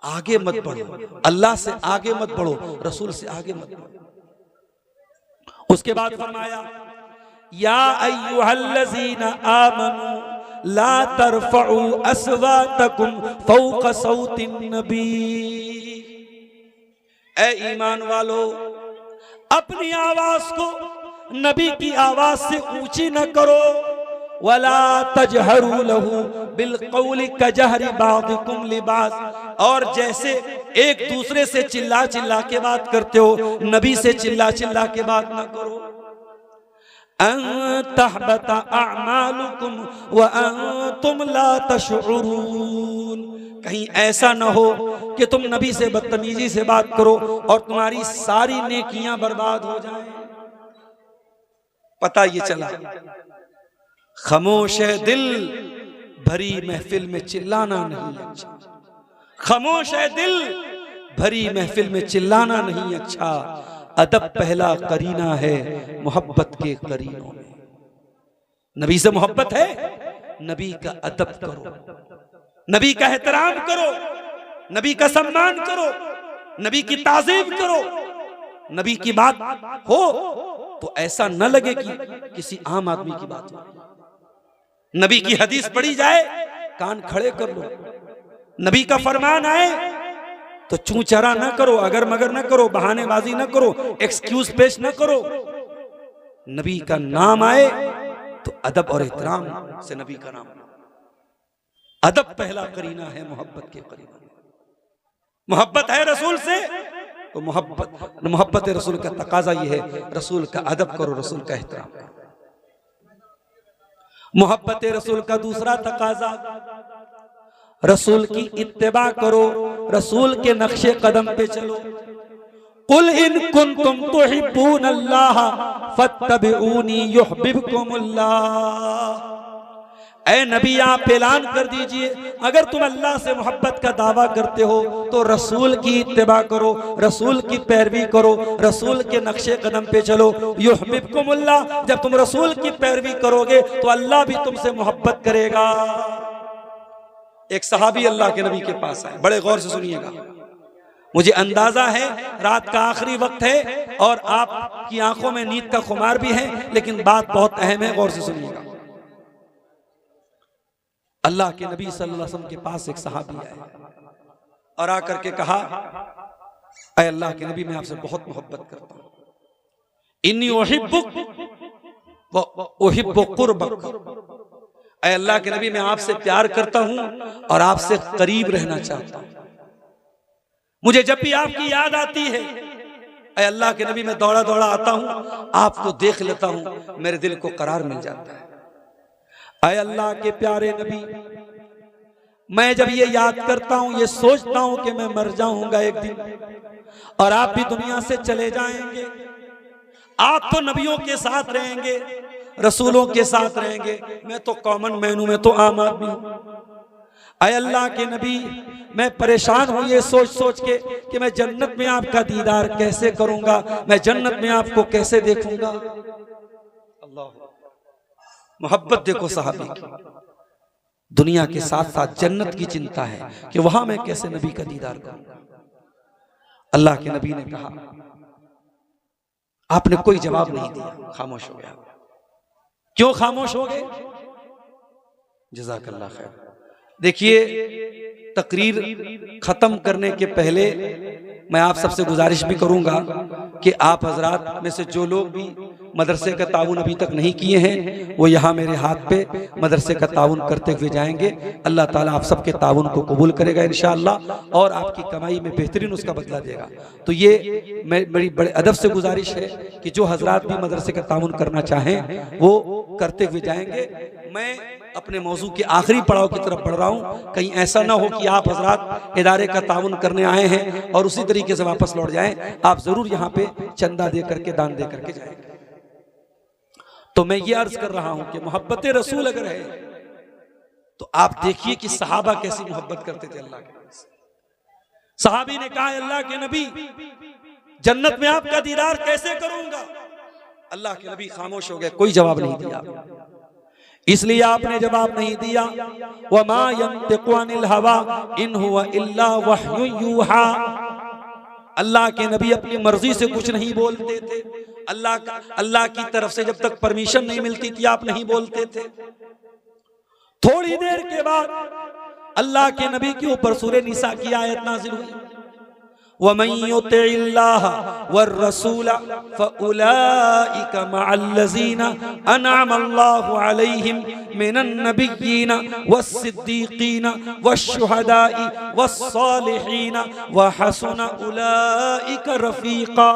आगे मत बढ़ो, अल्लाह से आगे मत बढ़ो, रसूल से आगे मत बढ़ो। उसके बाद फरमाया, या अय्युहल्लज़ीना आमनू ला तरफ़उ अस्वातकुम फ़ौक़ सौतिन नबी। ऐ ईमान वालो, अपनी आवाज को नबी की आवाज से ऊंची न करो। वला तजहरू लहू बिलक़ौलि कजहरि बाज़िकुम लिबाज़, और जैसे एक दूसरे से चिल्ला चिल्ला के बात करते हो, नबी से चिल्ला चिल्ला के बात न करो। अन तहबता अअमालुकुम व अंतुम ला तशउरून, कहीं ऐसा न हो कि तुम नबी से बदतमीजी से बात करो और तुम्हारी सारी नेकियां बर्बाद हो जाएं। पता ये चला, खामोश है दिल, भरी महफिल में चिल्लाना नहीं अच्छा। खामोश है दिल, भरी महफिल में चिल्लाना नहीं अच्छा। अदब पहला करीना है मोहब्बत के करीनों में। नबी से मोहब्बत है, नबी का अदब करो, नबी का एहतराम करो, नबी का सम्मान करो, नबी की ताज़ीम करो। नबी की बात हो तो ऐसा न लगे कि किसी आम आदमी की बात हो। नबी की हदीस पढ़ी जाए, कान खड़े कर लो। नबी का फरमान आए तो चूं चरा न करो, अगर मगर न करो, बहानेबाजी न करो, एक्सक्यूज पेश न करो। नबी का नाम आए तो अदब और एहतराम से नबी का नाम। अदब पहला करीना है मोहब्बत के करीना। मोहब्बत है रसूल से तो मोहब्बत रसूल का तकाजा ये है, रसूल का अदब करो, रसूल का एहतराम करो। मोहब्बत रसूल का दूसरा तकाजा, रसूल की इत्तिबा करो, रसूल के नक्शे कदम पे चलो। कुल इन कुंतुम तुहिब्बून अल्लाह फत्तबिऊनी युहब्बिबकुमुल्लाह। ऐ नबी आप ऐलान कर दीजिए, अगर तुम अल्लाह से मोहब्बत का दावा करते हो तो रसूल की इत्तिबा करो, रसूल की पैरवी करो, रसूल के नक्शे कदम पे चलो। युहब्बिबकुमुल्लाह, जब तुम रसूल की पैरवी करोगे तो अल्लाह भी तुमसे मोहब्बत करेगा। एक सहाबी अल्लाह के नबी के पास आए, बड़े गौर से सुनिएगा, मुझे अंदाजा है रात का आखिरी वक्त है और आपकी आंखों में नींद का खुमार भी है, लेकिन बात बहुत अहम है, गौर से सुनिएगा। अल्लाह के नबी सल्लल्लाहु अलैहि वसल्लम के पास एक सहाबी आए और आकर के कहा, ऐ अल्लाह के नबी मैं आपसे बहुत मोहब्बत करता हूं, इन्नी उहिब्बुक व उहिब्बु कुर्बक। ऐ अल्लाह के नबी मैं आपसे प्यार करता हूं और आपसे करीब रहना चाहता हूं, मुझे जब भी आपकी याद आती है ऐ अल्लाह के नबी मैं दौड़ा दौड़ा आता हूं, आपको देख लेता हूं, मेरे दिल को करार मिल जाता है। ऐ अल्लाह के प्यारे नबी, मैं जब ये याद करता हूं, ये सोचता हूं कि मैं मर जाऊंगा एक दिन और आप भी दुनिया से चले जाएंगे, आप तो नबियों के साथ रहेंगे, रसूलों के साथ रहेंगे, मैं तो कॉमन मैन हूं, मैं तो आम आदमी हूं। ऐ अल्लाह के नबी मैं परेशान हूं ये सोच सोच के कि मैं जन्नत में आपका दीदार कैसे करूंगा, मैं जन्नत में आपको कैसे देखूंगा। अल्लाह, मोहब्बत देखो साहबी की, दुनिया के साथ साथ जन्नत की चिंता है कि वहां मैं कैसे नबी का दीदार करूंगा। अल्लाह के नबी ने कहा, आपने कोई जवाब नहीं दिया, खामोश हो गया। क्यों खामोश हो गए? जज़ाकल्लाह खैर। देखिए, तकरीर खत्म करने के पहले मैं आप सबसे गुजारिश भी करूंगा कि आप हजरात में से जो लोग भी मदरसे का ताउन अभी तक नहीं किए हैं वो यहाँ मेरे हाथ पे मदरसे का ताउन करते हुए जाएंगे। अल्लाह ताला आप सबके ताउन को कबूल करेगा इंशाअल्लाह और आपकी कमाई में बेहतरीन उसका बदला देगा। तो ये मेरी बड़े अदब से गुजारिश है कि जो हजरात भी मदरसे का ताउन करना चाहें वो करते हुए जाएंगे। मैं अपने मौजू के आखिरी पड़ाव की तरफ बढ़ रहा हूँ, कहीं ऐसा ना हो कि आप हजरात इदारे का ताउन करने आए हैं और उसी तरीके से वापस लौट जाएं। आप जरूर यहाँ पे चंदा दे करके, दान दे करके जाएंगे। तो मैं ये अर्ज कर रहा हूं कि मोहब्बत रसूल अगर है तो आप देखिए कि सहाबा कैसी मोहब्बत करते थे अल्लाह के। सहाबी ने कहा, अल्लाह के नबी जन्नत में आपका दीदार कैसे करूंगा? अल्लाह के नबी खामोश हो गए, कोई जवाब नहीं दिया। इसलिए आपने जवाब नहीं दिया, वमा यंतिकु अनिल हवा इन हुवा इल्ला वह्यु यूहा। अल्लाह के नबी अपनी मर्जी से कुछ नहीं बोलते थे, अल्लाह की तरफ से जब तक परमिशन नहीं मिलती थी आप नहीं बोलते थे। थोड़ी देर के बाद अल्लाह के नबी के ऊपर सूरह निसा की आयत नाज़िल हुई, वमन युतिइल्लाह वर्रसूल फउलाइका मअल्लज़ीना अनअमा अल्लाहु अलैहिम मिनन नबिय्यीना वस्सिद्दीक़ीना वश्शुहदाई वस्सालिहीना वहसुन उलाइका रफ़ीक़ा।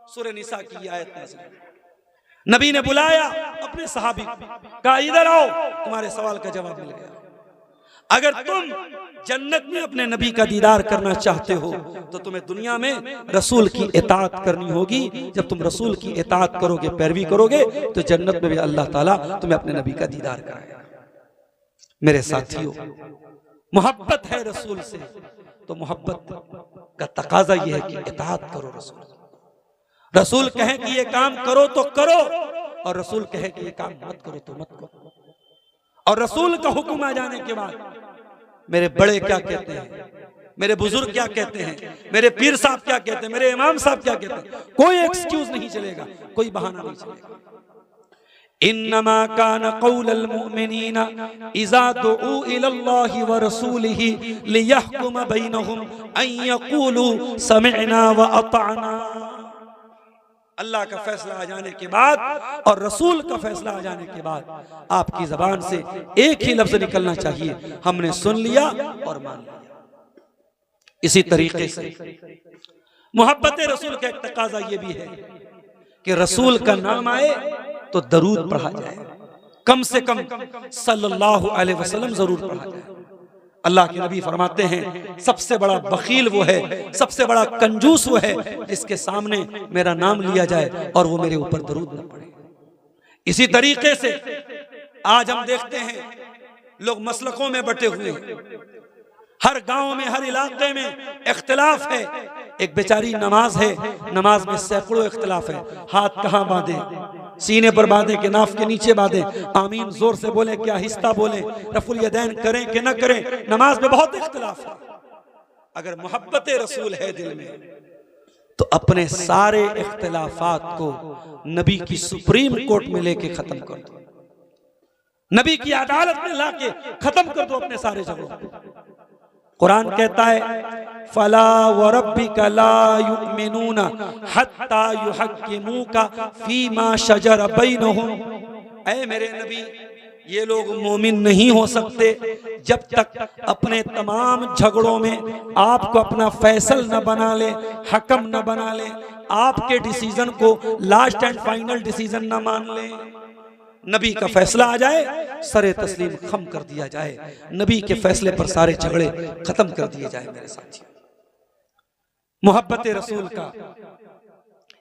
सूरह निसा की आयत नाज़िल। नबी ने बुलाया अपने सहाबी को, कहा इधर आओ, तुम्हारे सवाल का जवाब मिल गया। अगर तुम जन्नत में अपने नबी का दीदार करना चाहते हो तो तुम्हें दुनिया में रसूल की इताअत करनी होगी। जब तुम रसूल की इताअत करोगे, पैरवी करोगे, तो जन्नत में भी अल्लाह ताला तुम्हें अपने नबी का दीदार कराएगा। मेरे साथियों, मोहब्बत है रसूल से तो मोहब्बत का तकाजा यह है कि इताअत करो रसूल। रसूल कहे कि ये काम करो तो करो और रसूल कहे कि ये काम मत करो तो मत करो। और रसूल का हुक्म आ जाने के बाद मेरे बड़े क्या कहते हैं, मेरे बुजुर्ग क्या कहते हैं, मेरे पीर साहब क्या कहते हैं, मेरे इमाम साहब क्या कहते हैं, कोई एक्सक्यूज नहीं चलेगा, कोई बहाना नहीं चलेगा। इन्नमा कान कौलल मुमिनीना इज़ा दुऊ इलल्लाहि व रसूलिही लियहकुम बैनहुम अन यक़ूलू समिअना व अतअना। अल्लाह का फैसला आ जाने के बाद और रसूल का फैसला आ जाने के बाद आपकी जबान से एक ही लफ्ज निकलना चाहिए, हमने सुन लिया और मान लिया। इसी तरीके से मोहब्बत रसूल का एक तकाजा ये भी है कि रसूल का नाम आए तो दरूद पढ़ा जाए, कम से कम सल्लल्लाहु अलैहि वसल्लम जरूर पढ़ा जाए। अल्लाह के नबी फरमाते हैं सबसे बड़ा बखील वो है, सबसे बड़ा कंजूस वो है जिसके सामने मेरा नाम लिया जाए और वो मेरे ऊपर दरूद न पढ़े। इसी तरीके से आज हम देखते हैं लोग मसलकों में बटे हुए हैं, हर गांव में हर इलाके में इख्तिलाफ है। एक बेचारी नमाज है, नमाज में सैकड़ों इख्तिलाफ है, हाथ कहाँ बांधे, सीने पर बांधे कि नाफ के नीचे बांधे, आमीन जोर से बोले क्या हिस्सा बोले, रफुल यदैन करें कि न करें, नमाज में बहुत इख्तिलाफ है। अगर मोहब्बत रसूल है दिल में तो अपने सारे इख्तिलाफात को नबी की सुप्रीम कोर्ट में लेके खत्म कर दो, नबी की अदालत में लाके खत्म कर दो अपने सारे झगड़ों को। कुरान कहता है फला व रब्बिका ला युमिनूना हत्ता युहक्किमूका फीमा शजर बैनहुम। ऐ मेरे नबी, ये लोग मोमिन नहीं हो सकते जब तक अपने तमाम झगड़ों में आपको अपना फैसल न बना ले, हकम न बना ले, आपके डिसीजन को लास्ट एंड फाइनल डिसीजन न मान ले। नबी का फैसला आ जाए, सरे तस्लीम खम कर दिया जाए, नबी के फैसले पर सारे झगड़े खत्म कर दिए जाए। मेरे साथियों, मोहब्बत रसूल का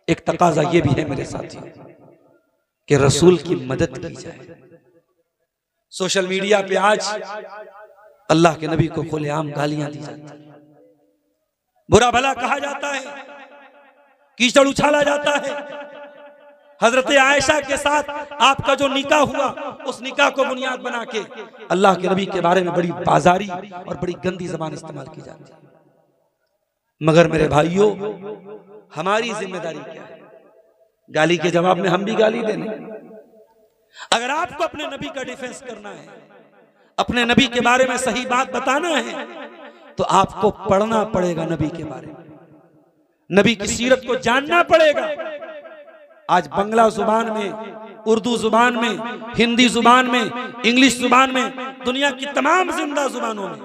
एक तकाजा ये भी है मेरे साथियों कि रसूल की मदद की जाए। सोशल मीडिया पे आज अल्लाह के नबी को खुलेआम गालियां दी जाती है, बुरा भला कहा जाता है, कीचड़ उछाला जाता है। हजरत आयशा के साथ आपका जो निकाह हुआ, उस निकाह को बुनियाद बना के अल्लाह के नबी के बारे में बड़ी बाजारी और बड़ी गंदी जबान इस्तेमाल की जाती है। मगर मेरे भाइयों, हमारी जिम्मेदारी क्या है? गाली के जवाब में हम भी गाली देने। अगर आपको अपने नबी का डिफेंस करना है, अपने नबी के बारे में सही बात बताना है, तो आपको पढ़ना पड़ेगा नबी के बारे में, नबी की सीरत को जानना पड़ेगा। आज बंगला जुबान में, उर्दू जुबान में, हिंदी जुबान में, इंग्लिश जुबान में, दुनिया की तमाम जिंदा जुबानों में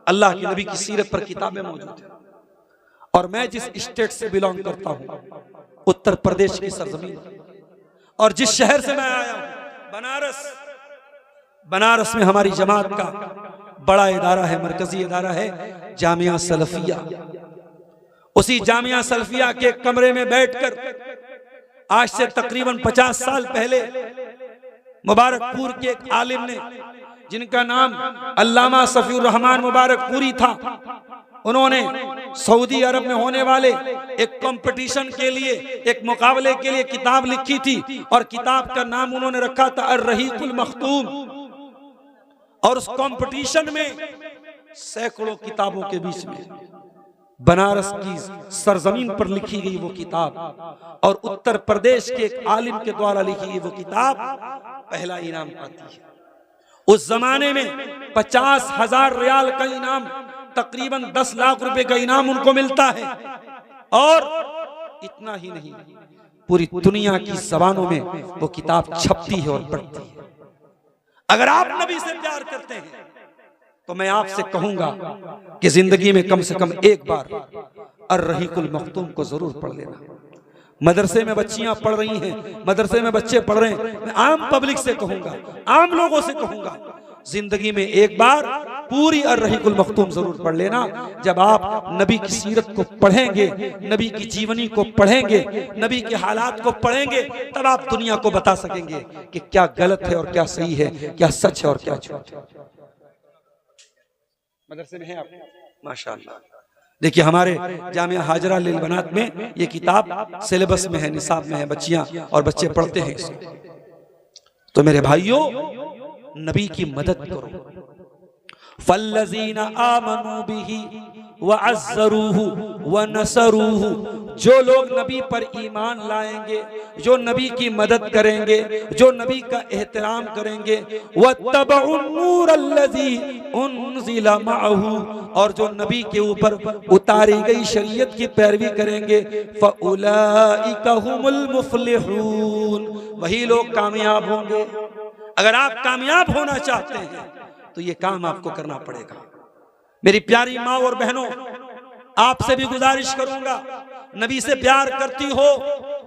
अल्लाह के नबी की सीरत पर किताबें मौजूद हैं। और मैं जिस स्टेट से बिलोंग करता हूं, उत्तर प्रदेश की सरजमीन, और जिस शहर से मैं आया हूं, बनारस, बनारस में हमारी जमात का बड़ा इदारा है, मरकजी इदारा है जामिया सलफिया। उसी जामिया सलफिया के कमरे में बैठकर आज से तकरीबन 50 साल पहले मुबारकपुर के एक आलिम ने, जिनका नाम अल्लामा सफीउर रहमान मुबारकपुरी था, उन्होंने सऊदी अरब में होने वाले एक कंपटीशन के लिए, एक मुकाबले के लिए किताब लिखी थी, और किताब का नाम उन्होंने रखा था अर्रहीकुल मख्तूम। और उस कंपटीशन में सैकड़ों किताबों के बीच में बनारस की सरजमीन पर लिखी गई वो किताब, और उत्तर प्रदेश के एक आलिम के द्वारा लिखी गई वो किताब पहला इनाम पाती है। उस जमाने में 50,000 रियाल का इनाम, तकरीबन 10 लाख रुपए का इनाम उनको मिलता है। और इतना ही नहीं, पूरी दुनिया की जबानों में वो किताब छपती है और पढ़ती है। अगर आप नबी से प्यार करते हैं तो मैं आपसे कहूंगा कि जिंदगी में कम से कम एक बार अर्रहीकुल मख्तूम को जरूर पढ़ लेना। मदरसे में बच्चियां पढ़ रही हैं, मदरसे में बच्चे पढ़ रहे हैं, मैं आम पब्लिक से कहूंगा, आम लोगों से कहूंगा, जिंदगी में एक बार पूरी अर्रहीकुल मख्तूम जरूर पढ़ लेना। जब आप नबी की सीरत को पढ़ेंगे, नबी की जीवनी को पढ़ेंगे, नबी के हालात को पढ़ेंगे, तब आप दुनिया को बता सकेंगे कि क्या गलत है और क्या सही है, क्या सच है और क्या झूठ है। मदरसे में है आप? माशाअल्लाह। देखिए हमारे जामिया हाजरा लिल बनात में ये किताब सिलेबस में है, निसाब में है, बच्चियां और बच्चे पढ़ते हैं इसे। तो मेरे भाइयों, नबी की मदद करो। फल्लज़ीना आमनू बिही व अज़्ज़रूहु व नसरूहु, जो लोग नबी पर ईमान लाएंगे, जो नबी की मदद करेंगे, जो नबी का एहतराम करेंगे, वत्तबउन नूरल्लज़ी उन्ज़िला मअहू, और जो नबी के ऊपर उतारी गई शरीयत की पैरवी करेंगे, फ़उलाइका हुमुल मुफ़्लिहून, वही लोग कामयाब होंगे। अगर आप कामयाब होना चाहते हैं तो ये काम आपको करना पड़ेगा। मेरी प्यारी माँ और बहनों, आपसे भी गुजारिश करूंगा, नबी से प्यार करती हो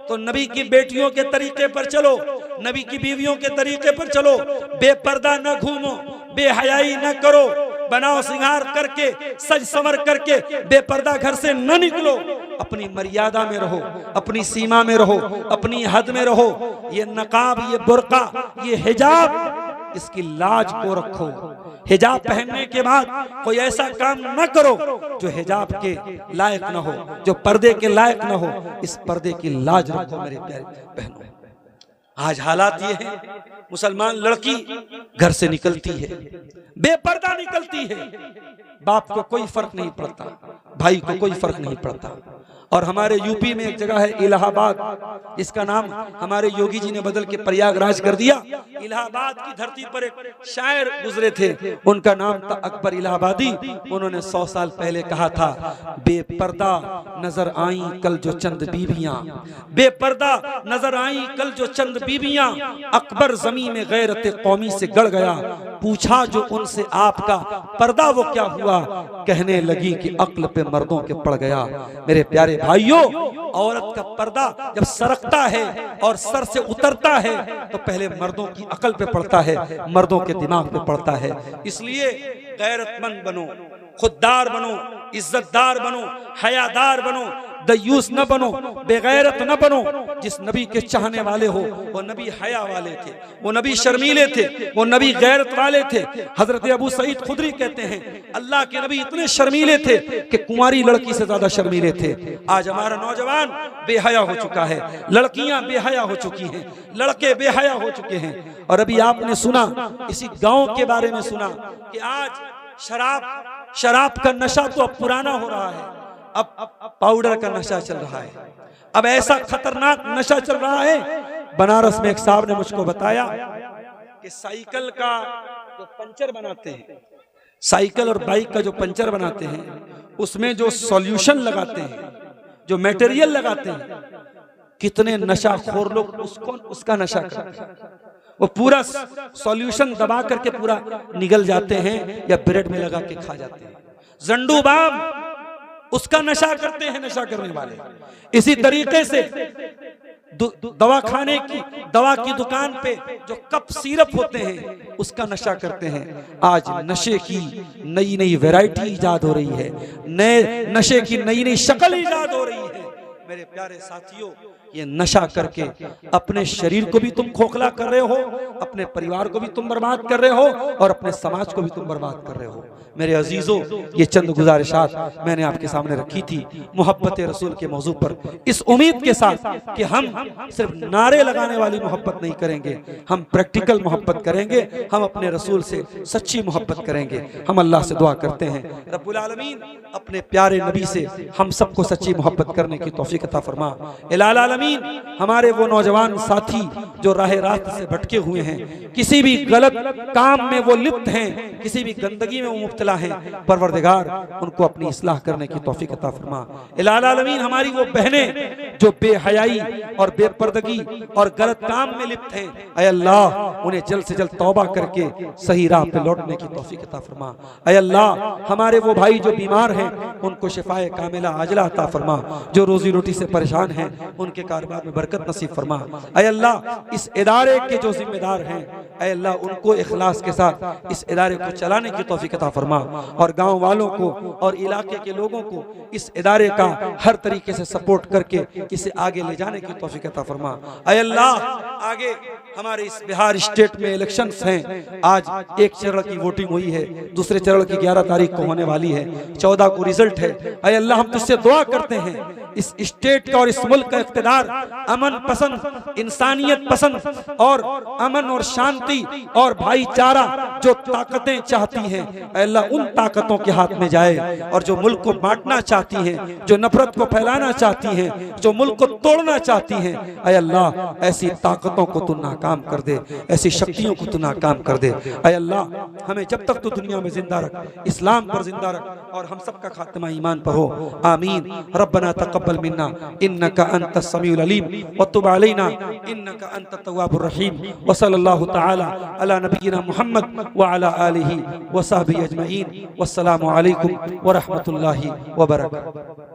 तो नबी की बेटियों के तरीके पर चलो, नबी की बीवियों के तरीके पर चलो, बेपर्दा न घूमो, बेहयाई न करो, बनाओ सिंगार करके, सज संवर करके बेपर्दा घर से न निकलो, अपनी मर्यादा में रहो, अपनी सीमा में रहो, अपनी हद में रहो। ये नकाब, ये बुर्का, ये हिजाब, इसकी लाज को रखो। हिजाब पहनने के बाद कोई ऐसा काम न करो जो हिजाब के लायक न हो, जो पर्दे के लायक न हो। इस पर्दे की लाज रखो मेरे प्यारे बहनों। आज हालात ये है, मुसलमान लड़की घर से निकलती है, बेपर्दा निकलती है, बाप को कोई फर्क नहीं पड़ता, भाई को कोई फर्क नहीं पड़ता। और हमारे यूपी में एक जगह है इलाहाबाद, इसका नाम हमारे योगी जी ने बदल के प्रयागराज कर दिया। इलाहाबाद की धरती पर एक शायर गुजरे थे, उनका नाम था अकबर इलाहाबादी। उन्होंने 100 साल पहले कहा था, बेपर्दा नजर आई कल जो चंद बीबियां, बेपर्दा नजर आई कल जो चंद बीबियां, अकबर जमी में गैरत कौमी से गड़ गया, पूछा जो उनसे आपका पर्दा वो क्या हुआ, कहने लगी कि अक्ल पे मर्दों के पड़ गया। मेरे प्यारे भाइयों, औरत का पर्दा जब सरकता है और सर से उतरता है तो पहले मर्दों की अकल पे पड़ता है, मर्दों के दिमाग पे पड़ता है। इसलिए गैरतमंद बनो, खुददार बनो, इज्जतदार बनो, हयादार बनो, दयूस न बनो, बेगैरत न बनो। जिस नबी के चाहने वाले हो वो नबी हया वाले थे, वो नबी शर्मीले थे, वो नबी गैरत वाले थे। हजरत अबू सईद खुदरी कहते हैं, अल्लाह के नबी इतने शर्मीले थे कि कुंवारी लड़की से ज्यादा शर्मीले थे। आज हमारा नौजवान बेहया हो चुका है, लड़कियां बेहया हो चुकी हैं, लड़के बेहया हो चुके हैं। और अभी आपने सुना, इसी गांव के बारे में सुना कि आज शराब का नशा तो अब पुराना हो रहा है, अब पाउडर का नशा चल रहा है, अब ऐसा खतरनाक नशा चल रहा है। बनारस में एक साहब ने मुझको बताया कि साइकिल का जो पंचर बनाते हैं, साइकिल और बाइक का जो पंचर बनाते हैं, उसमें जो सॉल्यूशन लगाते हैं, जो मटेरियल लगाते हैं, कितने नशाखोर लोग उसका नशा करते हैं। वो पूरा सॉल्यूशन दबा करके पूरा निगल जाते हैं या ब्रेड में लगा के खा जाते हैं। जंडू बाम उसका नशा करते हैं नशा करने वाले। इसी तरीके से दवाखाने की दवा की दुकान पे जो कप सिरप होते हैं उसका नशा करते हैं। आज नशे की नई नई वैरायटी इजाद हो रही है, नए नशे की नई नई शक्ल इजाद हो रही है। मेरे प्यारे साथियों, ये नशा करके अपने शरीर को भी तुम खोखला कर रहे हो, अपने परिवार को भी तुम बर्बाद कर रहे हो और अपने समाज को भी तुम बर्बाद कर रहे हो। मेरे अजीजों, ये चंद गुजारिशात मैंने आपके सामने रखी थी मोहब्बत रसूल के मौजू पर, इस उम्मीद के साथ कि हम सिर्फ नारे लगाने वाली मोहब्बत नहीं करेंगे, हम प्रैक्टिकल मोहब्बत करेंगे, हम अपने रसूल से सच्ची मोहब्बत करेंगे। हम अल्लाह से दुआ करते हैं, रब्बुल आलमीन अपने प्यारे नबी से हम सबको सच्ची मोहब्बत करने की तौफीक अता फरमा। इलाल आलमीन हमारे वो नौजवान साथी जो राह रास्त से भटके हुए हैं, किसी भी गलत काम में वो लिप्त हैं, किसी भी गंदगी में वो मुब्तला हैं, परवरदिगार उनको अपनी इस्लाह करने की तौफीक अता फरमा। इलाल आलमीन हमारी वो बहनें जो बेहयाई और बेपर्दगी और गलत काम में लिप्त हैं, ऐ अल्लाह उन्हें जल्द से जल्द तौबा करके सही राह पे लौटने की तौफीक अता फरमा। ऐ अल्लाह हमारे वो भाई जो बीमार हैं उनको शिफाए कामिला आजला अता फरमा, जो रोजी रोटी से परेशान हैं उनके कारोबार में बरकत नसीब फरमा। ऐ अल्लाह इस इदारे के जो जिम्मेदार हैं, ऐ अल्लाह उनको इखलास के साथ इस इदारे को चलाने की तौफीक अता फरमा और गांव वालों को और इलाके के लोगों को इस इदारे का हर तरीके से सपोर्ट करके इसे आगे ले जाने की तौफीक अता फरमा। ऐ अल्लाह आगे हमारे इस बिहार स्टेट में इलेक्शंस हैं, आज एक चरण की वोटिंग हुई है, दूसरे चरण की 11 तारीख को होने वाली है, 14 को रिजल्ट है। ऐ अल्लाह हम तुझसे दुआ करते हैं इस स्टेट का और इस मुल्क का इख्तिदार अमन पसंद, इंसानियत पसंद और अमन और शांति और भाईचारा जो ताकतें चाहती हैं, ऐ अल्लाह उन ताकतों के हाथ में जाए। और जो मुल्क को बांटना चाहती हैं, जो नफरत को फैलाना चाहती हैं, जो मुल्क को तोड़ना चाहती हैं, ऐ अल्लाह ऐसी ताकतों को तू नाकाम कर दे, ऐसी शक्तियों को तू नाकाम कर दे। ऐ अल्लाह हमें जब तक तू दुनिया में जिंदा रख, इस्लाम पर जिंदा रख और हम सबका खात्मा ईमान पर हो। आमीन। रब्बना तक़ब्बल मिन्ना इन्नका अंतस समीउल अलीम व तुब अलैना इन्नका अंतत तव्वाबुर रहीम व सल्लल्लाहु तआला अला नबिय्यिना मुहम्मद व अला आलिहि व सहबिहि अजमईन। वस्सलामु अलैकुम व रहमतुल्लाहि व बरकातुहू।